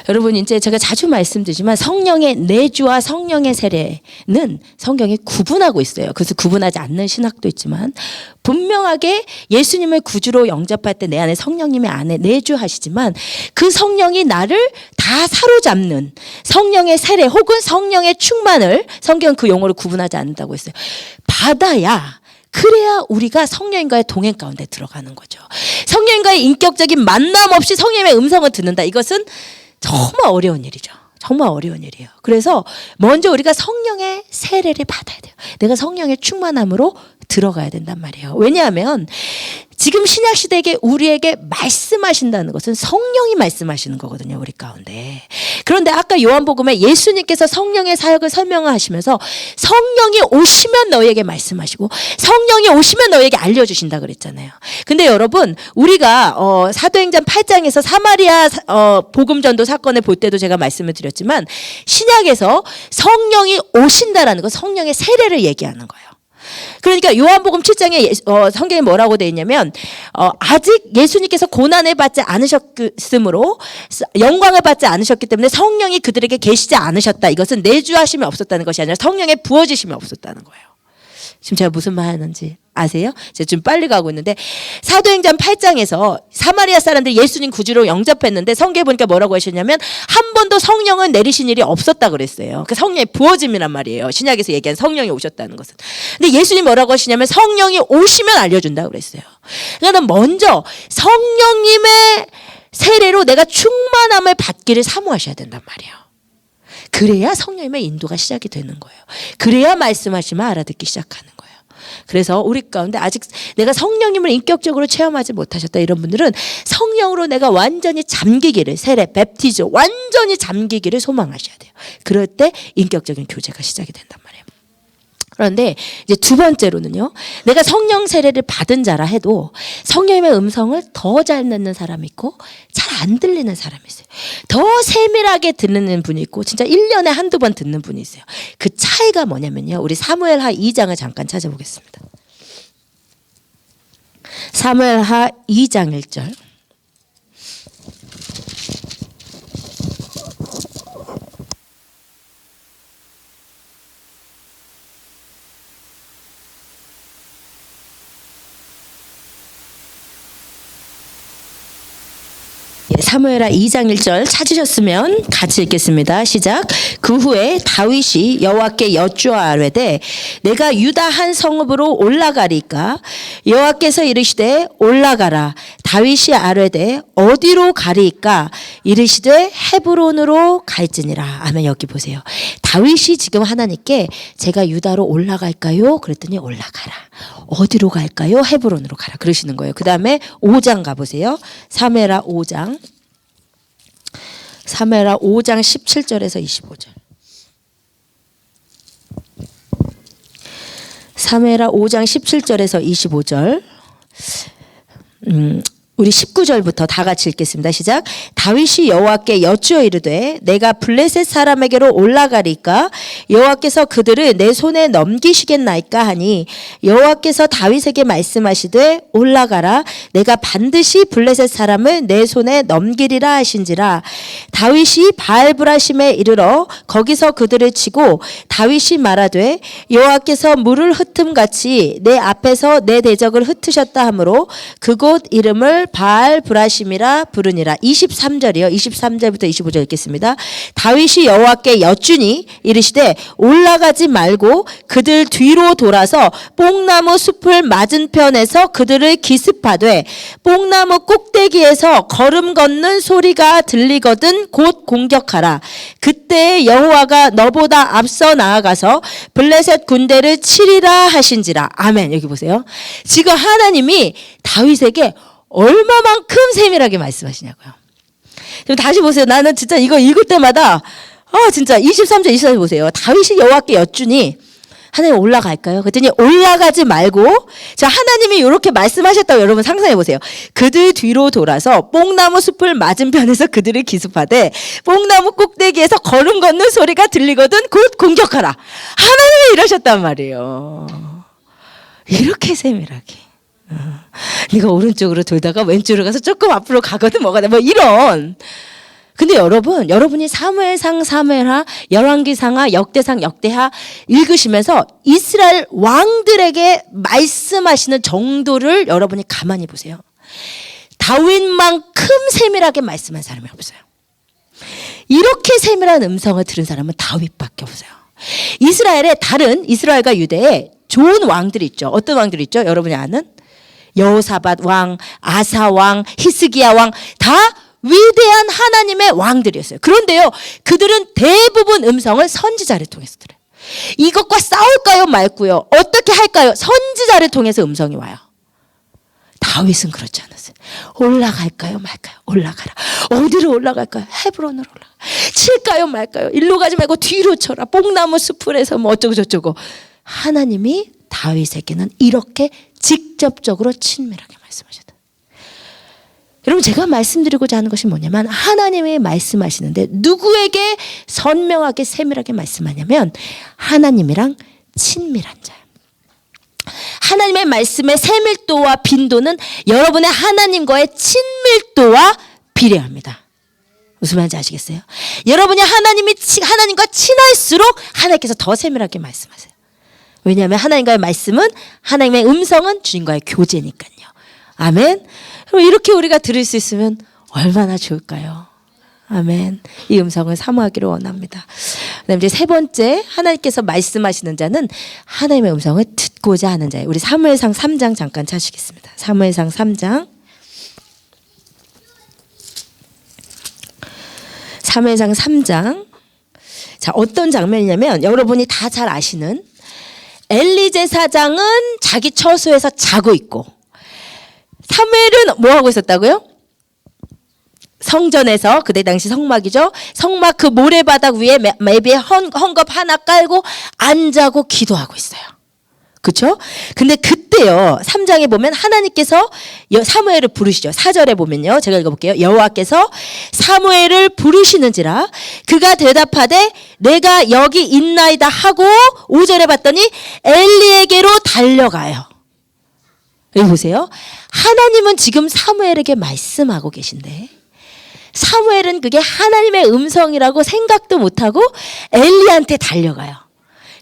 여러분 이제 제가 자주 말씀드리지만 성령의 내주와 성령의 세례는 성경이 구분하고 있어요. 그래서 구분하지 않는 신학도 있지만 분명하게 예수님을 구주로 영접할 때 내 안에 성령님의 안에 내주하시지만 그 성령이 나를 다 사로잡는 성령의 세례 혹은 성령의 충만을 성경은 그 용어를 구분하지 않는다고 했어요. 받아야, 그래야 우리가 성령님과의 동행 가운데 들어가는 거죠. 성령님과의 인격적인 만남 없이 성령님의 음성을 듣는다. 이것은 정말 어려운 일이죠. 정말 어려운 일이에요. 그래서 먼저 우리가 성령의 세례를 받아야 돼요. 내가 성령의 충만함으로 들어가야 된단 말이에요. 왜냐하면 지금 신약시대에 우리에게 말씀하신다는 것은 성령이 말씀하시는 거거든요. 우리 가운데. 그런데 아까 요한복음에 예수님께서 성령의 사역을 설명하시면서 성령이 오시면 너에게 말씀하시고 성령이 오시면 너에게 알려주신다 그랬잖아요. 근데 여러분 우리가 사도행전 8장에서 사마리아 복음전도 사건을 볼 때도 제가 말씀을 드렸지만 신약에서 성령이 오신다라는 건 성령의 세례를 얘기하는 거예요. 그러니까 요한복음 7장에 성경에 뭐라고 되어 있냐면 아직 예수님께서 고난을 받지 않으셨으므로 영광을 받지 않으셨기 때문에 성령이 그들에게 계시지 않으셨다. 이것은 내주하심이 없었다는 것이 아니라 성령의 부어지심이 없었다는 거예요. 지금 제가 무슨 말 하는지 아세요? 제가 좀 빨리 가고 있는데 사도행전 8장에서 사마리아 사람들이 예수님 구주로 영접했는데 성경에 보니까 뭐라고 하셨냐면 한 한 번도 성령은 내리신 일이 없었다 그랬어요. 그 성령의 부어짐이란 말이에요. 신약에서 얘기한 성령이 오셨다는 것은. 근데 예수님이 뭐라고 하시냐면 성령이 오시면 알려준다 그랬어요. 그러니까 먼저 성령님의 세례로 내가 충만함을 받기를 사모하셔야 된단 말이에요. 그래야 성령님의 인도가 시작이 되는 거예요. 그래야 말씀하시면 알아듣기 시작하는 거예요. 그래서 우리 가운데 아직 내가 성령님을 인격적으로 체험하지 못하셨다 이런 분들은 성령으로 내가 완전히 잠기기를, 세례, 베프티즈 완전히 잠기기를 소망하셔야 돼요. 그럴 때 인격적인 교제가 시작이 된단 말이에요. 그런데 이제 두 번째로는요, 내가 성령 세례를 받은 자라 해도 성령님의 음성을 더 잘 듣는 사람이 있고 잘 안 들리는 사람이 있어요. 더 세밀하게 듣는 분이 있고 진짜 1년에 한두 번 듣는 분이 있어요. 그 차이가 뭐냐면요, 우리 사무엘하 2장을 잠깐 찾아보겠습니다. 사무엘하 2장 1절. 사무엘하 2장 1절 찾으셨으면 같이 읽겠습니다. 시작. 그 후에 다윗이 여호와께 여쭈아뢰되 내가 유다 한 성읍으로 올라가리까? 여호와께서 이르시되 올라가라. 다윗이 아뢰되 어디로 가리까? 이르시되 헤브론으로 갈지니라. 아멘. 여기 보세요. 다윗이 지금 하나님께 제가 유다로 올라갈까요? 그랬더니 올라가라. 어디로 갈까요? 헤브론으로 가라. 그러시는 거예요. 그 다음에 5장 가보세요. 사무엘하 5장. 사무엘하 5장 17절에서 25절. 사무엘하 5장 17절에서 25절. 우리 19절부터 다 같이 읽겠습니다. 시작. 다윗이 여호와께 여쭈어 이르되 내가 블레셋 사람에게로 올라가리까? 여호와께서 그들을 내 손에 넘기시겠나이까 하니 여호와께서 다윗에게 말씀하시되 올라가라. 내가 반드시 블레셋 사람을 내 손에 넘기리라 하신지라. 다윗이 바알브라심에 이르러 거기서 그들을 치고 다윗이 말하되 여호와께서 물을 흩음같이 내 앞에서 내 대적을 흩으셨다 하므로 그곳 이름을 바알브라심이라 부르니라. 23절이요. 23절부터 25절 읽겠습니다. 다윗이 여호와께 여쭈니 이르시되 올라가지 말고 그들 뒤로 돌아서 뽕나무 숲을 맞은편에서 그들을 기습하되 뽕나무 꼭대기에서 걸음 걷는 소리가 들리거든 곧 공격하라. 그때 여호와가 너보다 앞서 나아가서 블레셋 군대를 치리라 하신지라. 아멘. 여기 보세요. 지금 하나님이 다윗에게 얼마만큼 세밀하게 말씀하시냐고요. 그럼 다시 보세요. 나는 진짜 이거 읽을 때마다 진짜 23절 24절 보세요. 다윗이 여호와께 여쭈니 하나님 올라갈까요? 그랬더니 올라가지 말고, 자, 하나님이 이렇게 말씀하셨다고 여러분 상상해 보세요. 그들 뒤로 돌아서 뽕나무 숲을 맞은편에서 그들을 기습하되 뽕나무 꼭대기에서 걸음 걷는 소리가 들리거든 곧 공격하라. 하나님이 이러셨단 말이에요. 이렇게 세밀하게. 네가 오른쪽으로 돌다가 왼쪽으로 가서 조금 앞으로 가거든 뭐가 돼. 뭐 이런. 근데 여러분이 사무엘상, 사무엘하, 열왕기상하, 역대상, 역대하 읽으시면서 이스라엘 왕들에게 말씀하시는 정도를 여러분이 가만히 보세요. 다윗만큼 세밀하게 말씀한 사람이 없어요. 이렇게 세밀한 음성을 들은 사람은 다윗밖에 없어요. 이스라엘과 유대에 좋은 왕들이 있죠. 어떤 왕들이 있죠? 여러분이 아는? 여호사밧 왕, 아사 왕, 히스기야 왕, 다 위대한 하나님의 왕들이었어요. 그런데요, 그들은 대부분 음성을 선지자를 통해서 들어요. 이것과 싸울까요 말고요, 어떻게 할까요? 선지자를 통해서 음성이 와요. 다윗은 그렇지 않았어요. 올라갈까요 말까요? 올라가라. 어디로 올라갈까요? 헤브론으로 올라가. 칠까요 말까요? 일로 가지 말고 뒤로 쳐라. 뽕나무 숲을에서 뭐 어쩌고 저쩌고. 하나님이 다윗에게는 이렇게 직접적으로 친밀하게 말씀하셨다. 여러분, 제가 말씀드리고자 하는 것이 뭐냐면, 하나님이 말씀하시는데 누구에게 선명하게 세밀하게 말씀하냐면 하나님이랑 친밀한 자예요. 하나님의 말씀의 세밀도와 빈도는 여러분의 하나님과의 친밀도와 비례합니다. 무슨 말인지 아시겠어요? 여러분이 하나님과 친할수록 하나님께서 더 세밀하게 말씀하세요. 왜냐하면 하나님과의 말씀은, 하나님의 음성은 주님과의 교제니까요. 아멘. 그럼 이렇게 우리가 들을 수 있으면 얼마나 좋을까요? 아멘. 이 음성을 사모하기를 원합니다. 그다음 이제 세 번째, 하나님께서 말씀하시는 자는 하나님의 음성을 듣고자 하는 자예요. 우리 사무엘상 3장 잠깐 찾으시겠습니다. 사무엘상 3장. 사무엘상 3장. 자, 어떤 장면이냐면 여러분이 다 잘 아시는 엘리 제사장은 자기 처소에서 자고 있고 사무엘은 뭐 하고 있었다고요? 성전에서, 그때 당시 성막이죠. 성막 그 모래바닥 위에 매비에 헝겊 하나 깔고 앉아고 기도하고 있어요. 그렇죠? 근데 그때요, 3장에 보면 하나님께서 사무엘을 부르시죠. 4절에 보면요, 제가 읽어볼게요. 여호와께서 사무엘을 부르시는지라 그가 대답하되 내가 여기 있나이다 하고 5절에 봤더니 엘리에게로 달려가요. 여기 보세요. 하나님은 지금 사무엘에게 말씀하고 계신데 사무엘은 그게 하나님의 음성이라고 생각도 못하고 엘리한테 달려가요.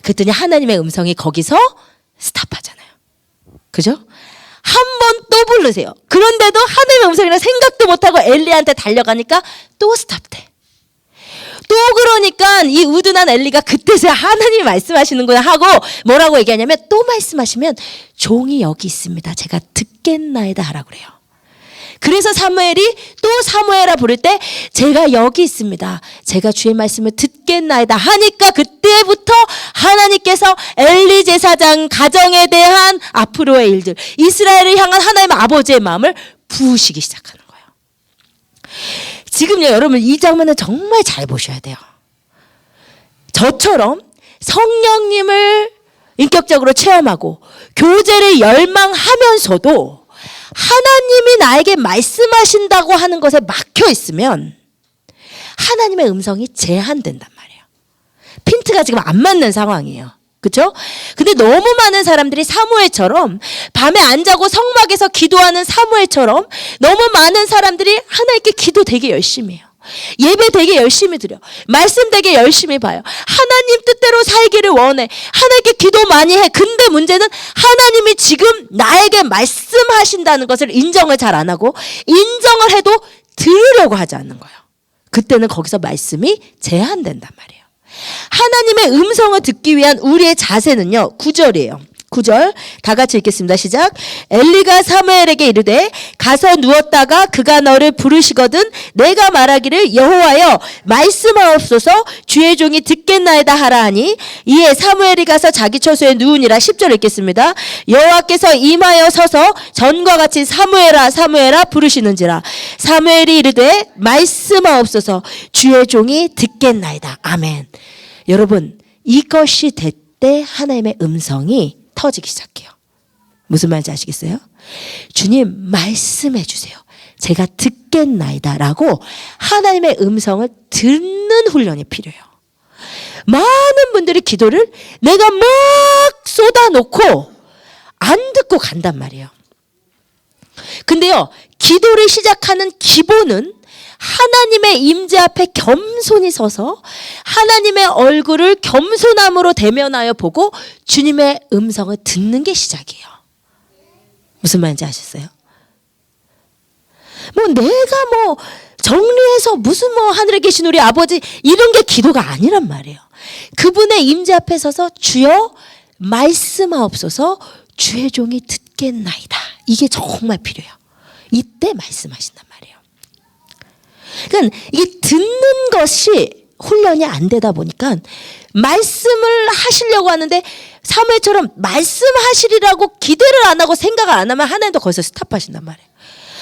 그랬더니 하나님의 음성이 거기서 스탑하잖아요. 그죠? 한 번 또 부르세요. 그런데도 하나님의 음성이라 생각도 못하고 엘리한테 달려가니까 또 스탑돼. 또 그러니까 이 우둔한 엘리가 그때서야 하나님이 말씀하시는구나 하고 뭐라고 얘기하냐면 또 말씀하시면 종이 여기 있습니다. 제가 듣겠나이다 하라고 그래요. 그래서 사무엘이 또 사무엘아 부를 때 제가 여기 있습니다. 제가 주의 말씀을 듣겠나이다 하니까 그때부터 하나님께서 엘리 제사장 가정에 대한 앞으로의 일들, 이스라엘을 향한 하나님의 아버지의 마음을 부으시기 시작하는 거예요. 지금요, 여러분 이 장면을 정말 잘 보셔야 돼요. 저처럼 성령님을 인격적으로 체험하고 교제를 열망하면서도 하나님이 나에게 말씀하신다고 하는 것에 막혀 있으면 하나님의 음성이 제한된단 말이에요. 핀트가 지금 안 맞는 상황이에요. 그렇죠? 근데 너무 많은 사람들이 사무엘처럼 밤에 안 자고 성막에서 기도하는 사무엘처럼 너무 많은 사람들이 하나님께 기도 되게 열심히 해요. 예배 되게 열심히 드려. 말씀 되게 열심히 봐요. 하나님 뜻대로 살기를 원해. 하나님께 기도 많이 해. 근데 문제는 하나님이 지금 나에게 말씀하신다는 것을 인정을 잘 안 하고 인정을 해도 들으려고 하지 않는 거예요. 그때는 거기서 말씀이 제한된단 말이에요. 하나님의 음성을 듣기 위한 우리의 자세는요, 9절이에요. 9절 다 같이 읽겠습니다. 시작. 엘리가 사무엘에게 이르되 가서 누웠다가 그가 너를 부르시거든 내가 말하기를 여호와여 말씀하옵소서 주의 종이 듣겠나이다 하라 하니 이에 사무엘이 가서 자기 처소에 누우니라. 10절 읽겠습니다. 여호와께서 임하여 서서 전과 같이 사무엘아 사무엘아 부르시는지라. 사무엘이 이르되 말씀하옵소서 주의 종이 듣겠나이다. 아멘. 여러분 이것이 될 때 하나님의 음성이 터지기 시작해요. 무슨 말인지 아시겠어요? 주님 말씀해 주세요. 제가 듣겠나이다 라고 하나님의 음성을 듣는 훈련이 필요해요. 많은 분들이 기도를 내가 막 쏟아놓고 안 듣고 간단 말이에요. 근데요, 기도를 시작하는 기본은 하나님의 임재 앞에 겸손히 서서 하나님의 얼굴을 겸손함으로 대면하여 보고 주님의 음성을 듣는 게 시작이에요. 무슨 말인지 아셨어요? 내가 정리해서 무슨 하늘에 계신 우리 아버지 이런 게 기도가 아니란 말이에요. 그분의 임재 앞에 서서 주여 말씀하옵소서 주의 종이 듣겠나이다. 이게 정말 필요해요. 이때 말씀하신단 말이에요. 그러니까 이게 듣는 것이 훈련이 안 되다 보니까 말씀을 하시려고 하는데 사무엘처럼 말씀하시리라고 기대를 안 하고 생각을 안 하면 하나님도 거기서 스탑하신단 말이에요.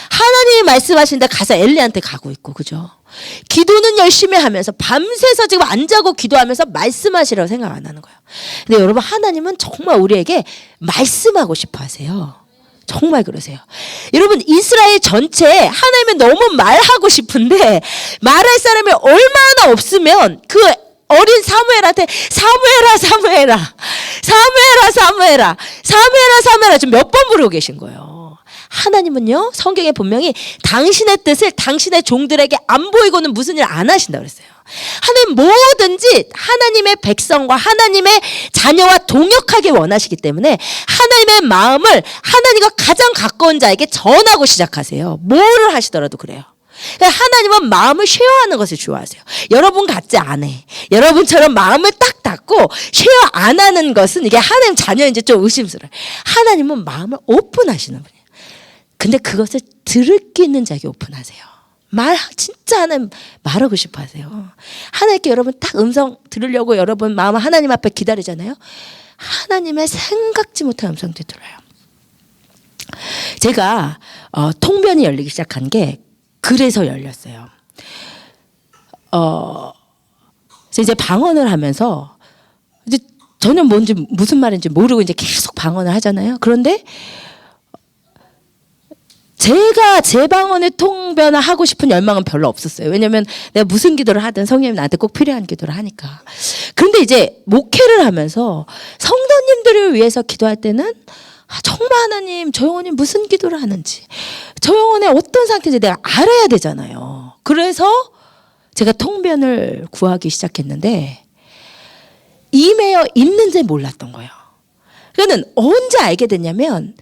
하나님이 말씀하시는데 가서 엘리한테 가고 있고, 그죠? 기도는 열심히 하면서 밤새서 지금 안 자고 기도하면서 말씀하시라고 생각 안 하는 거예요. 근데 여러분 하나님은 정말 우리에게 말씀하고 싶어 하세요. 정말 그러세요. 여러분 이스라엘 전체에 하나님은 너무 말하고 싶은데 말할 사람이 얼마나 없으면 그 어린 사무엘한테 사무엘아 사무엘아 사무엘아 사무엘아 사무엘아 사무엘아 지금 몇 번 부르고 계신 거예요. 하나님은요 성경에 분명히 당신의 뜻을 당신의 종들에게 안 보이고는 무슨 일 안 하신다고 그랬어요. 하나님 뭐든지 하나님의 백성과 하나님의 자녀와 동역하기 원하시기 때문에 하나님의 마음을 하나님과 가장 가까운 자에게 전하고 시작하세요. 뭐를 하시더라도 그래요. 그러니까 하나님은 마음을 쉐어하는 것을 좋아하세요. 여러분 같지 않아. 여러분처럼 마음을 딱 닫고 쉐어 안 하는 것은 이게 하나님 자녀인지 좀 의심스러워요. 하나님은 마음을 오픈하시는 분이에요. 근데 그것을 들을 게 있는 자에게 오픈하세요. 진짜 하나님 말하고 싶어 하세요. 하나님께 여러분 딱 음성 들으려고 여러분 마음 하나님 앞에 기다리잖아요. 하나님의 생각지 못한 음성도 들어요. 제가 통변이 열리기 시작한 게 그래서 열렸어요. 이제 방언을 하면서 이제 저는 뭔지 무슨 말인지 모르고 이제 계속 방언을 하잖아요. 그런데 제가 제 방언을 통변을 하고 싶은 열망은 별로 없었어요. 왜냐하면 내가 무슨 기도를 하든 성령님 나한테 꼭 필요한 기도를 하니까. 그런데 이제 목회를 하면서 성도님들을 위해서 기도할 때는 정말 하나님 저 영혼이 무슨 기도를 하는지 저 영혼의 어떤 상태인지 내가 알아야 되잖아요. 그래서 제가 통변을 구하기 시작했는데 임하여 있는지 몰랐던 거예요. 그거는 언제 알게 됐냐면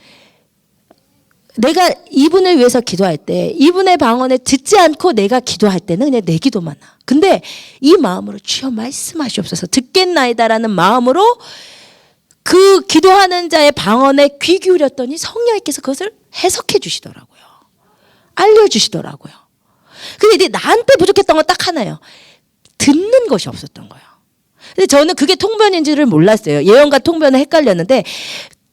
내가 이분을 위해서 기도할 때 이분의 방언을 듣지 않고 내가 기도할 때는 그냥 내 기도만 나. 근데 이 마음으로 주여 말씀하시옵소서 듣겠나이다라는 마음으로 그 기도하는 자의 방언에 귀 기울였더니 성령님께서 그것을 해석해 주시더라고요. 알려주시더라고요. 근데 이제 나한테 부족했던 건 딱 하나예요. 듣는 것이 없었던 거예요. 근데 저는 그게 통변인지를 몰랐어요. 예언과 통변을 헷갈렸는데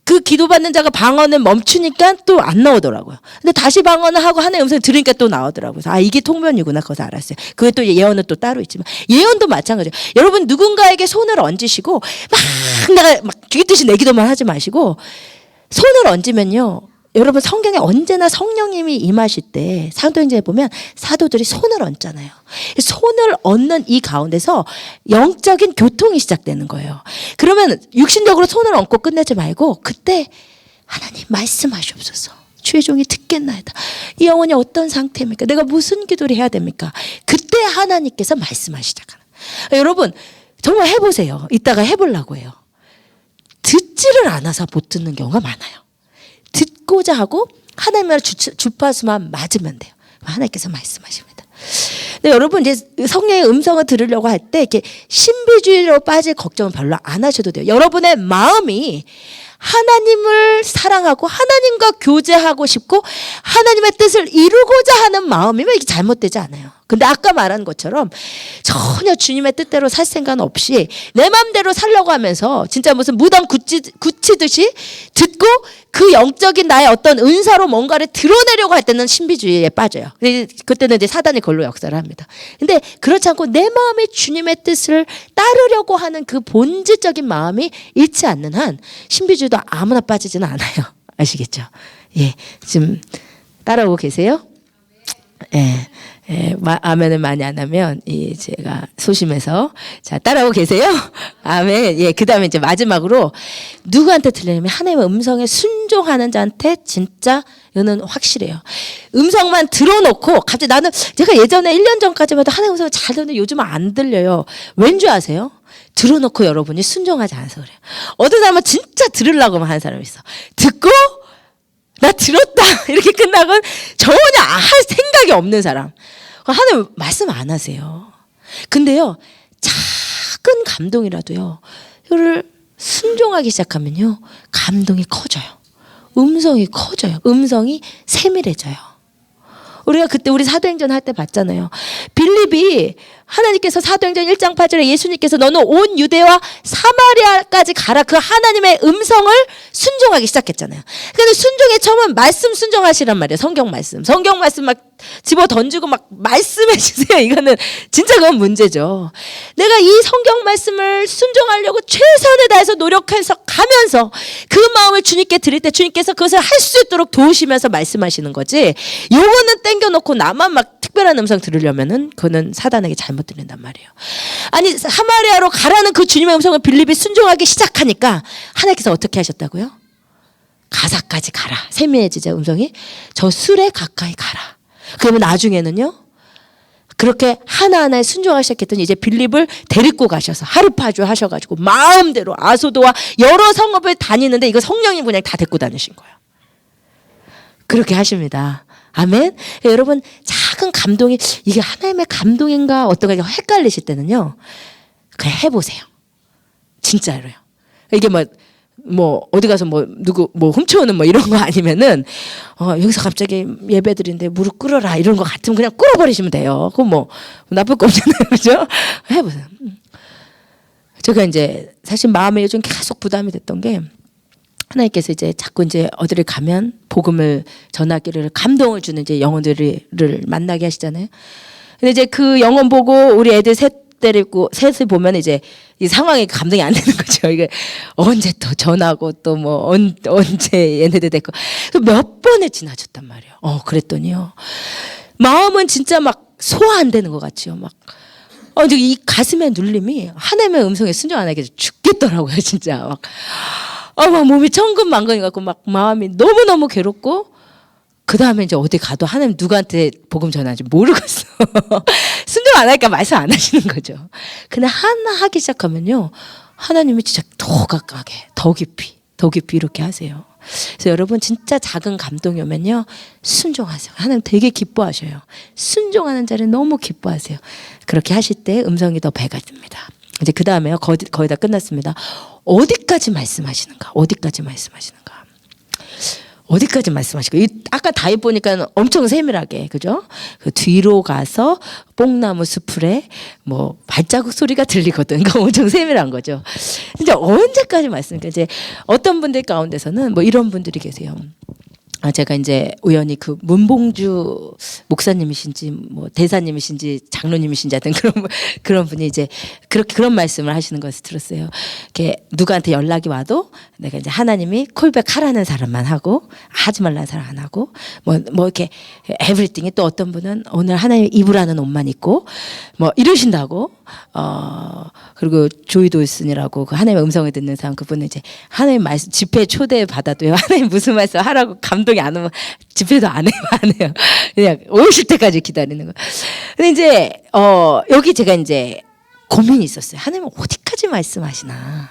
그 기도받는 자가 방언을 멈추니까 또 안 나오더라고요. 근데 다시 방언을 하고 하나의 음성을 들으니까 또 나오더라고요. 그래서 이게 통변이구나. 그것을 알았어요. 그게 또 예언은 또 따로 있지만 예언도 마찬가지예요. 여러분 누군가에게 손을 얹으시고 막 내가 막 기듯이 내 기도만 하지 마시고 손을 얹으면요. 여러분 성경에 언제나 성령님이 임하실 때 사도행전에 보면 사도들이 손을 얹잖아요. 손을 얹는 이 가운데서 영적인 교통이 시작되는 거예요. 그러면 육신적으로 손을 얹고 끝내지 말고 그때 하나님 말씀하시옵소서. 주의 종이 듣겠나이다. 이 영혼이 어떤 상태입니까? 내가 무슨 기도를 해야 됩니까? 그때 하나님께서 말씀하시기 시작하는. 여러분 정말 해보세요. 이따가 해보려고 해요. 듣지를 않아서 못 듣는 경우가 많아요. 듣고자 하고 하나님의 주파수만 맞으면 돼요. 하나님께서 말씀하십니다. 근데 여러분 이제 성령의 음성을 들으려고 할 때 이렇게 신비주의로 빠질 걱정은 별로 안 하셔도 돼요. 여러분의 마음이 하나님을 사랑하고 하나님과 교제하고 싶고 하나님의 뜻을 이루고자 하는 마음이면 이게 잘못되지 않아요. 근데 아까 말한 것처럼 전혀 주님의 뜻대로 살 생각 없이 내 마음대로 살려고 하면서 진짜 무슨 무덤 굳히듯이 듣고 그 영적인 나의 어떤 은사로 뭔가를 드러내려고 할 때는 신비주의에 빠져요. 그때는 이제 사단이 그걸로 역사를 합니다. 근데 그렇지 않고 내 마음에 주님의 뜻을 따르려고 하는 그 본질적인 마음이 잃지 않는 한 신비주의도 아무나 빠지지는 않아요. 아시겠죠? 예, 지금 따라오고 계세요? 예. 예, 아멘을 많이 안 하면 제가 소심해서 자 따라오고 계세요? 아멘. 예, 그다음에 이제 마지막으로 누구한테 들리냐면 하나님의 음성에 순종하는 자한테 진짜 이거는 확실해요. 음성만 들어놓고 갑자기 나는 제가 예전에 1년 전까지만 해도 하나님의 음성을 잘 듣는데 요즘은 안 들려요. 왠지 아세요? 들어놓고 여러분이 순종하지 않아서 그래요. 어떤 사람은 진짜 들으려고만 하는 사람이 있어. 듣고 나 들었다 이렇게 끝나고 전혀 할 생각이 없는 사람. 하나님 말씀 안 하세요. 근데요 작은 감동이라도요 이거를 순종하기 시작하면요 감동이 커져요. 음성이 커져요. 음성이 세밀해져요. 우리가 그때 우리 사도행전 할 때 봤잖아요. 빌립이 하나님께서 사도행전 1장 8절에 예수님께서 너는 온 유대와 사마리아까지 가라 그 하나님의 음성을 순종하기 시작했잖아요. 근데 순종의 처음은 말씀 순종하시란 말이에요. 성경 말씀 막 집어 던지고 막 말씀해 주세요. 이거는 진짜 그건 문제죠. 내가 이 성경 말씀을 순종하려고 최선을 다해서 노력해서 가면서 그 마음을 주님께 드릴 때 주님께서 그것을 할 수 있도록 도우시면서 말씀하시는 거지. 요거는 땡겨놓고 나만 막 특별한 음성 들으려면은 그거는 사단에게 잘못 들린단 말이에요. 아니 사마리아로 가라는 그 주님의 음성을 빌립이 순종하기 시작하니까 하나님께서 어떻게 하셨다고요? 가사까지 가라. 세미해지자 음성이 저 술에 가까이 가라. 그러면 나중에는요 그렇게 하나하나에 순종하셨겠더니 이제 빌립을 데리고 가셔서 하루파주 하셔가지고 마음대로 아소도와 여러 성읍을 다니는데 이거 성령님 그냥 다 데리고 다니신 거예요. 그렇게 하십니다. 아멘. 여러분 작은 감동이 이게 하나님의 감동인가 어떤가 헷갈리실 때는요. 그냥 해보세요. 진짜로요. 이게 뭐 어디 가서 뭐 누구 뭐 훔쳐오는 뭐 이런 거 아니면은 여기서 갑자기 예배드리는데 무릎 꿇어라 이런 거 같으면 그냥 꿇어버리시면 돼요. 그건 뭐 나쁠 거 없잖아요, 그죠? 해보세요. 제가 이제 사실 마음에 요즘 계속 부담이 됐던 게 하나님께서 이제 자꾸 이제 어디를 가면 복음을 전하기를 감동을 주는 이제 영혼들을 만나게 하시잖아요. 근데 이제 그 영혼 보고 우리 애들 셋을 보면 이제 이 상황이 감동이 안 되는 거죠. 이게 언제 또 전하고 또 뭐 언제 얘네들 됐고 몇 번을 지나쳤단 말이에요. 그랬더니요. 마음은 진짜 막 소화 안 되는 것 같죠. 막 이 가슴의 눌림이 하나님의 음성에 순종 안 하게 죽겠더라고요. 진짜 막 몸이 천근만근이 갖고 막 마음이 너무너무 괴롭고 그 다음에 이제 어디 가도 하나님 누구한테 복음 전하는지 모르겠어. 순종 안 하니까 말씀 안 하시는 거죠. 근데 하나 하기 시작하면요. 하나님이 진짜 더 가깝게, 더 깊이 이렇게 하세요. 그래서 여러분 진짜 작은 감동이 오면요. 순종하세요. 하나님 되게 기뻐하셔요. 순종하는 자를 너무 기뻐하세요. 그렇게 하실 때 음성이 더 배가 됩니다. 이제 그 다음에요. 거의 다 끝났습니다. 어디까지 말씀하시는가? 아까 다윗 보니까 엄청 세밀하게, 그죠? 그 뒤로 가서 뽕나무 수풀에 뭐 발자국 소리가 들리거든. 그 엄청 세밀한 거죠. 진짜 언제까지 말씀할까? 이제 어떤 분들 가운데서는 뭐 이런 분들이 계세요. 제가 이제 우연히 그 문봉주 목사님이신지 뭐 대사님이신지 장로님이신지 하여튼 그런 분이 이제 그런 말씀을 하시는 것을 들었어요. 이렇게 누구한테 연락이 와도 내가 이제 하나님이 콜백하라는 사람만 하고 하지 말라는 사람 안 하고 뭐 이렇게 에브리띵이 또 어떤 분은 오늘 하나님 입으라는 옷만 입고 뭐 이러신다고 그리고 조이 돌슨이라고 그 하나님의 음성을 듣는 사람 그분은 이제 하나님 말씀 집회 초대 받아도요. 하나님 무슨 말씀 하라고 감동이 안 오면 집회도 안 해요. 그냥 오실 때까지 기다리는 거. 근데 이제 여기 제가 이제 고민이 있었어요. 하나님 어디까지 말씀하시나?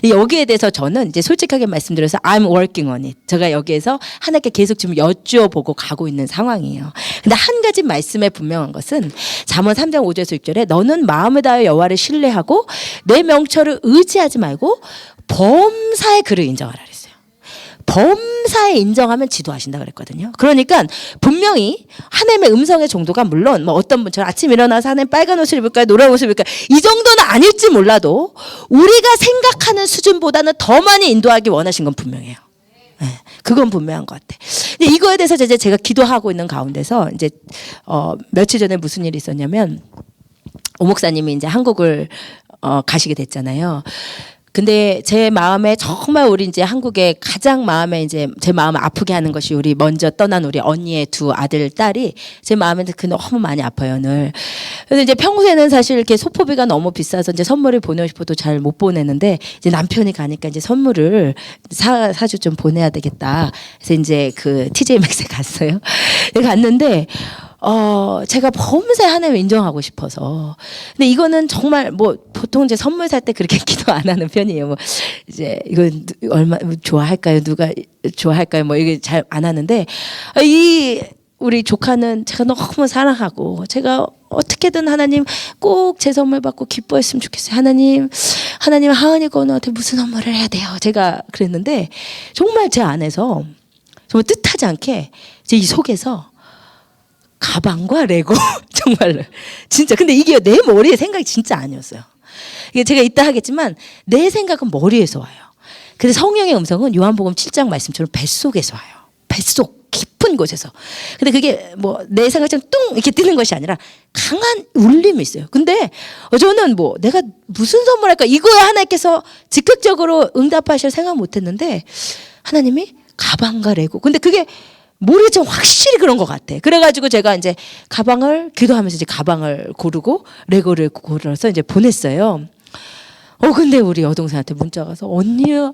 여기에 대해서 저는 이제 솔직하게 말씀드려서 I'm working on it. 제가 여기에서 하나님께 계속 지금 여쭈어보고 가고 있는 상황이에요. 근데 한 가지 말씀에 분명한 것은 잠언 3장 5절에서 6절에 너는 마음을 다하여 여호와를 신뢰하고 내 명철을 의지하지 말고 범사의 그를 인정하라 그랬어요. 범사에 인정하면 지도하신다 그랬거든요. 그러니까 분명히 하나님의 음성의 정도가 물론 뭐 어떤 분처럼 아침 일어나서 하나님 빨간 옷을 입을까요? 노란 옷을 입을까요? 이 정도는 아닐지 몰라도 우리가 생각하는 수준보다는 더 많이 인도하기 원하신 건 분명해요. 네, 그건 분명한 것 같아. 근데 이거에 대해서 이제 제가 기도하고 있는 가운데서 이제 며칠 전에 무슨 일이 있었냐면 오 목사님이 이제 한국을 가시게 됐잖아요. 근데 제 마음에 정말 우리 이제 한국에 가장 마음에 이제 제 마음을 아프게 하는 것이 우리 먼저 떠난 우리 언니의 두 아들 딸이 제 마음에 너무 많이 아파요 늘. 근데 이제 평소에는 사실 이렇게 소포비가 너무 비싸서 이제 선물을 보내고 싶어도 잘 못 보내는데 이제 남편이 가니까 이제 선물을 사주 좀 보내야 되겠다. 그래서 이제 그 TJ 맥스에 갔어요. 갔는데. 제가 범사에 하나님을 인정하고 싶어서. 근데 이거는 정말 뭐 보통 이제 선물 살 때 그렇게 기도 안 하는 편이에요. 뭐 이제 이거 얼마 좋아할까요? 누가 좋아할까요? 뭐 이게 잘 안 하는데 이 우리 조카는 제가 너무 사랑하고 제가 어떻게든 하나님 꼭 제 선물 받고 기뻐했으면 좋겠어요. 하나님 하은이가 너한테 무슨 선물을 해야 돼요? 제가 그랬는데 정말 제 안에서 정말 뜻하지 않게 제 이 속에서 가방과 레고 정말로 진짜 근데 이게 내 머리의 생각이 진짜 아니었어요. 이게 제가 이따 하겠지만 내 생각은 머리에서 와요. 근데 성령의 음성은 요한복음 7장 말씀처럼 뱃속에서 와요. 뱃속 깊은 곳에서. 근데 그게 뭐 내 생각처럼 뚱 이렇게 뜨는 것이 아니라 강한 울림이 있어요. 근데 저는 뭐 내가 무슨 선물할까 이거에 하나님께서 즉각적으로 응답하실 생각 못했는데 하나님이 가방과 레고. 근데 그게 모르겠지만 확실히 그런 것 같아. 그래가지고 제가 이제 기도하면서 이제 가방을 고르고 레고를 고르서 이제 보냈어요. 근데 우리 여동생한테 문자가 와서 언니야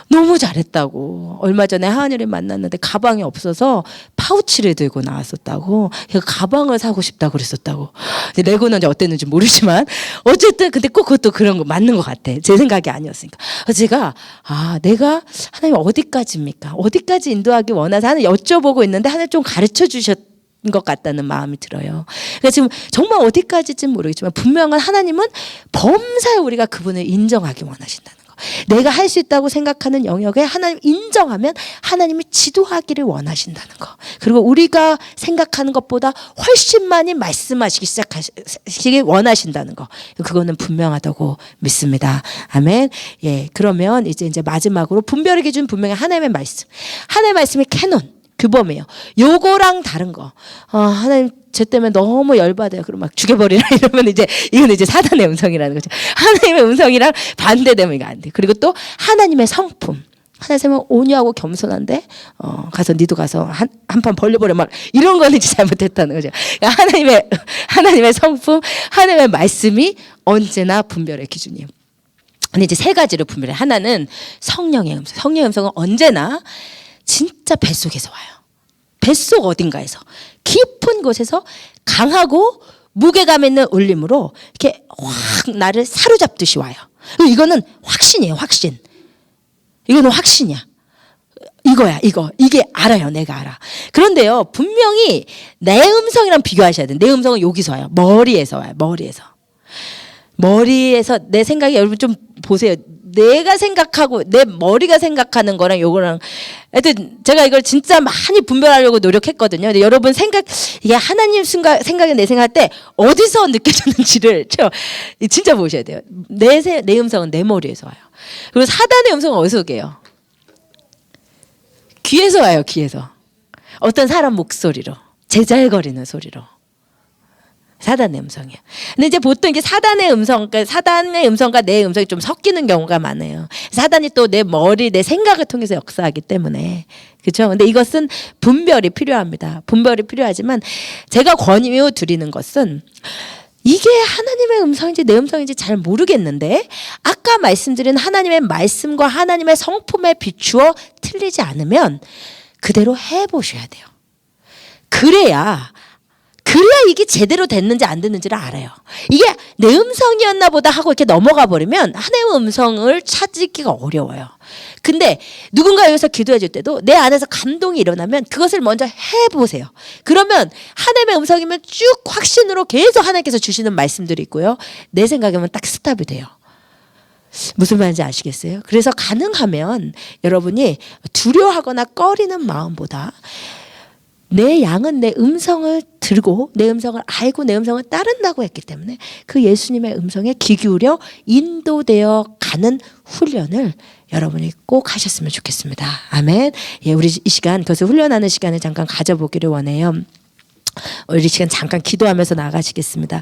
너무 잘했다고. 얼마 전에 하은이를 만났는데 가방이 없어서 파우치를 들고 나왔었다고. 걔가 가방을 사고 싶다고 그랬었다고. 레고는 이제 어땠는지 모르지만 어쨌든 근데 꼭 그것도 그런 거 맞는 것 같아. 제 생각이 아니었으니까. 그래서 제가 내가 하나님 어디까지입니까? 어디까지 인도하기 원하서 하나님 여쭤보고 있는데 하나님 좀 가르쳐 주셨 것 같다는 마음이 들어요. 그러니까 지금 정말 어디까지인지는 모르겠지만 분명한 하나님은 범사에 우리가 그분을 인정하기 원하신다는 거. 내가 할 수 있다고 생각하는 영역에 하나님 인정하면 하나님이 지도하기를 원하신다는 거. 그리고 우리가 생각하는 것보다 훨씬 많이 말씀하시기 시작하시기 원하신다는 거. 그거는 분명하다고 믿습니다. 아멘. 예, 그러면 이제 마지막으로 분별의 기준 분명히 하나님의 말씀. 하나님의 말씀이 캐논. 규범이에요. 요거랑 다른 거. 하나님 쟤 때문에 너무 열받아요. 그럼 막 죽여버리라 이러면 이건 이제 사단의 음성이라는 거죠. 하나님의 음성이랑 반대되면 이거 안 돼. 그리고 또 하나님의 성품. 하나님은 온유하고 겸손한데 가서 니도 가서 한 판 벌려버려 막 이런 거는 이제 잘못했다는 거죠. 하나님의 성품, 하나님의 말씀이 언제나 분별의 기준이에요. 근데 이제 세 가지로 분별해. 하나는 성령의 음성. 성령의 음성은 언제나 진짜 뱃속에서 와요. 뱃속 어딘가에서 깊은 곳에서 강하고 무게감 있는 울림으로 이렇게 확 나를 사로잡듯이 와요. 이거는 확신이에요. 확신. 이거는 확신이야. 이거야. 이게 알아요. 내가 알아. 그런데요. 분명히 내 음성이랑 비교하셔야 돼요. 내 음성은 여기서 와요. 머리에서 와요. 머리에서 내 생각이 여러분 좀 보세요. 내가 생각하고 내 머리가 생각하는 거랑 요거랑 하여튼 제가 이걸 진짜 많이 분별하려고 노력했거든요. 근데 여러분 이게 하나님 생각이 내 생각할 때 어디서 느껴졌는지를 진짜 보셔야 돼요. 내 음성은 내 머리에서 와요. 그리고 사단의 음성은 어디서 오게요? 귀에서 와요. 귀에서. 어떤 사람 목소리로 제잘거리는 소리로. 사단의 음성이에요. 근데 이제 보통 이게 사단의 음성과 내 음성이 좀 섞이는 경우가 많아요. 사단이 또 내 머리, 내 생각을 통해서 역사하기 때문에. 그렇죠? 근데 이것은 분별이 필요합니다. 분별이 필요하지만 제가 권유 드리는 것은 이게 하나님의 음성인지 내 음성인지 잘 모르겠는데 아까 말씀드린 하나님의 말씀과 하나님의 성품에 비추어 틀리지 않으면 그대로 해보셔야 돼요. 그래야 이게 제대로 됐는지 안 됐는지를 알아요. 이게 내 음성이었나 보다 하고 이렇게 넘어가 버리면 하나님의 음성을 찾기가 어려워요. 근데 누군가 여기서 기도해 줄 때도 내 안에서 감동이 일어나면 그것을 먼저 해보세요. 그러면 하나님의 음성이면 쭉 확신으로 계속 하나님께서 주시는 말씀들이 있고요. 내 생각이면 딱 스탑이 돼요. 무슨 말인지 아시겠어요? 그래서 가능하면 여러분이 두려워하거나 꺼리는 마음보다 내 양은 내 음성을 들고 내 음성을 알고 내 음성을 따른다고 했기 때문에 그 예수님의 음성에 귀 기울여 인도되어 가는 훈련을 여러분이 꼭 하셨으면 좋겠습니다. 아멘. 예, 우리 이 시간 그것을 훈련하는 시간을 잠깐 가져보기를 원해요. 우리 시간 잠깐 기도하면서 나가시겠습니다.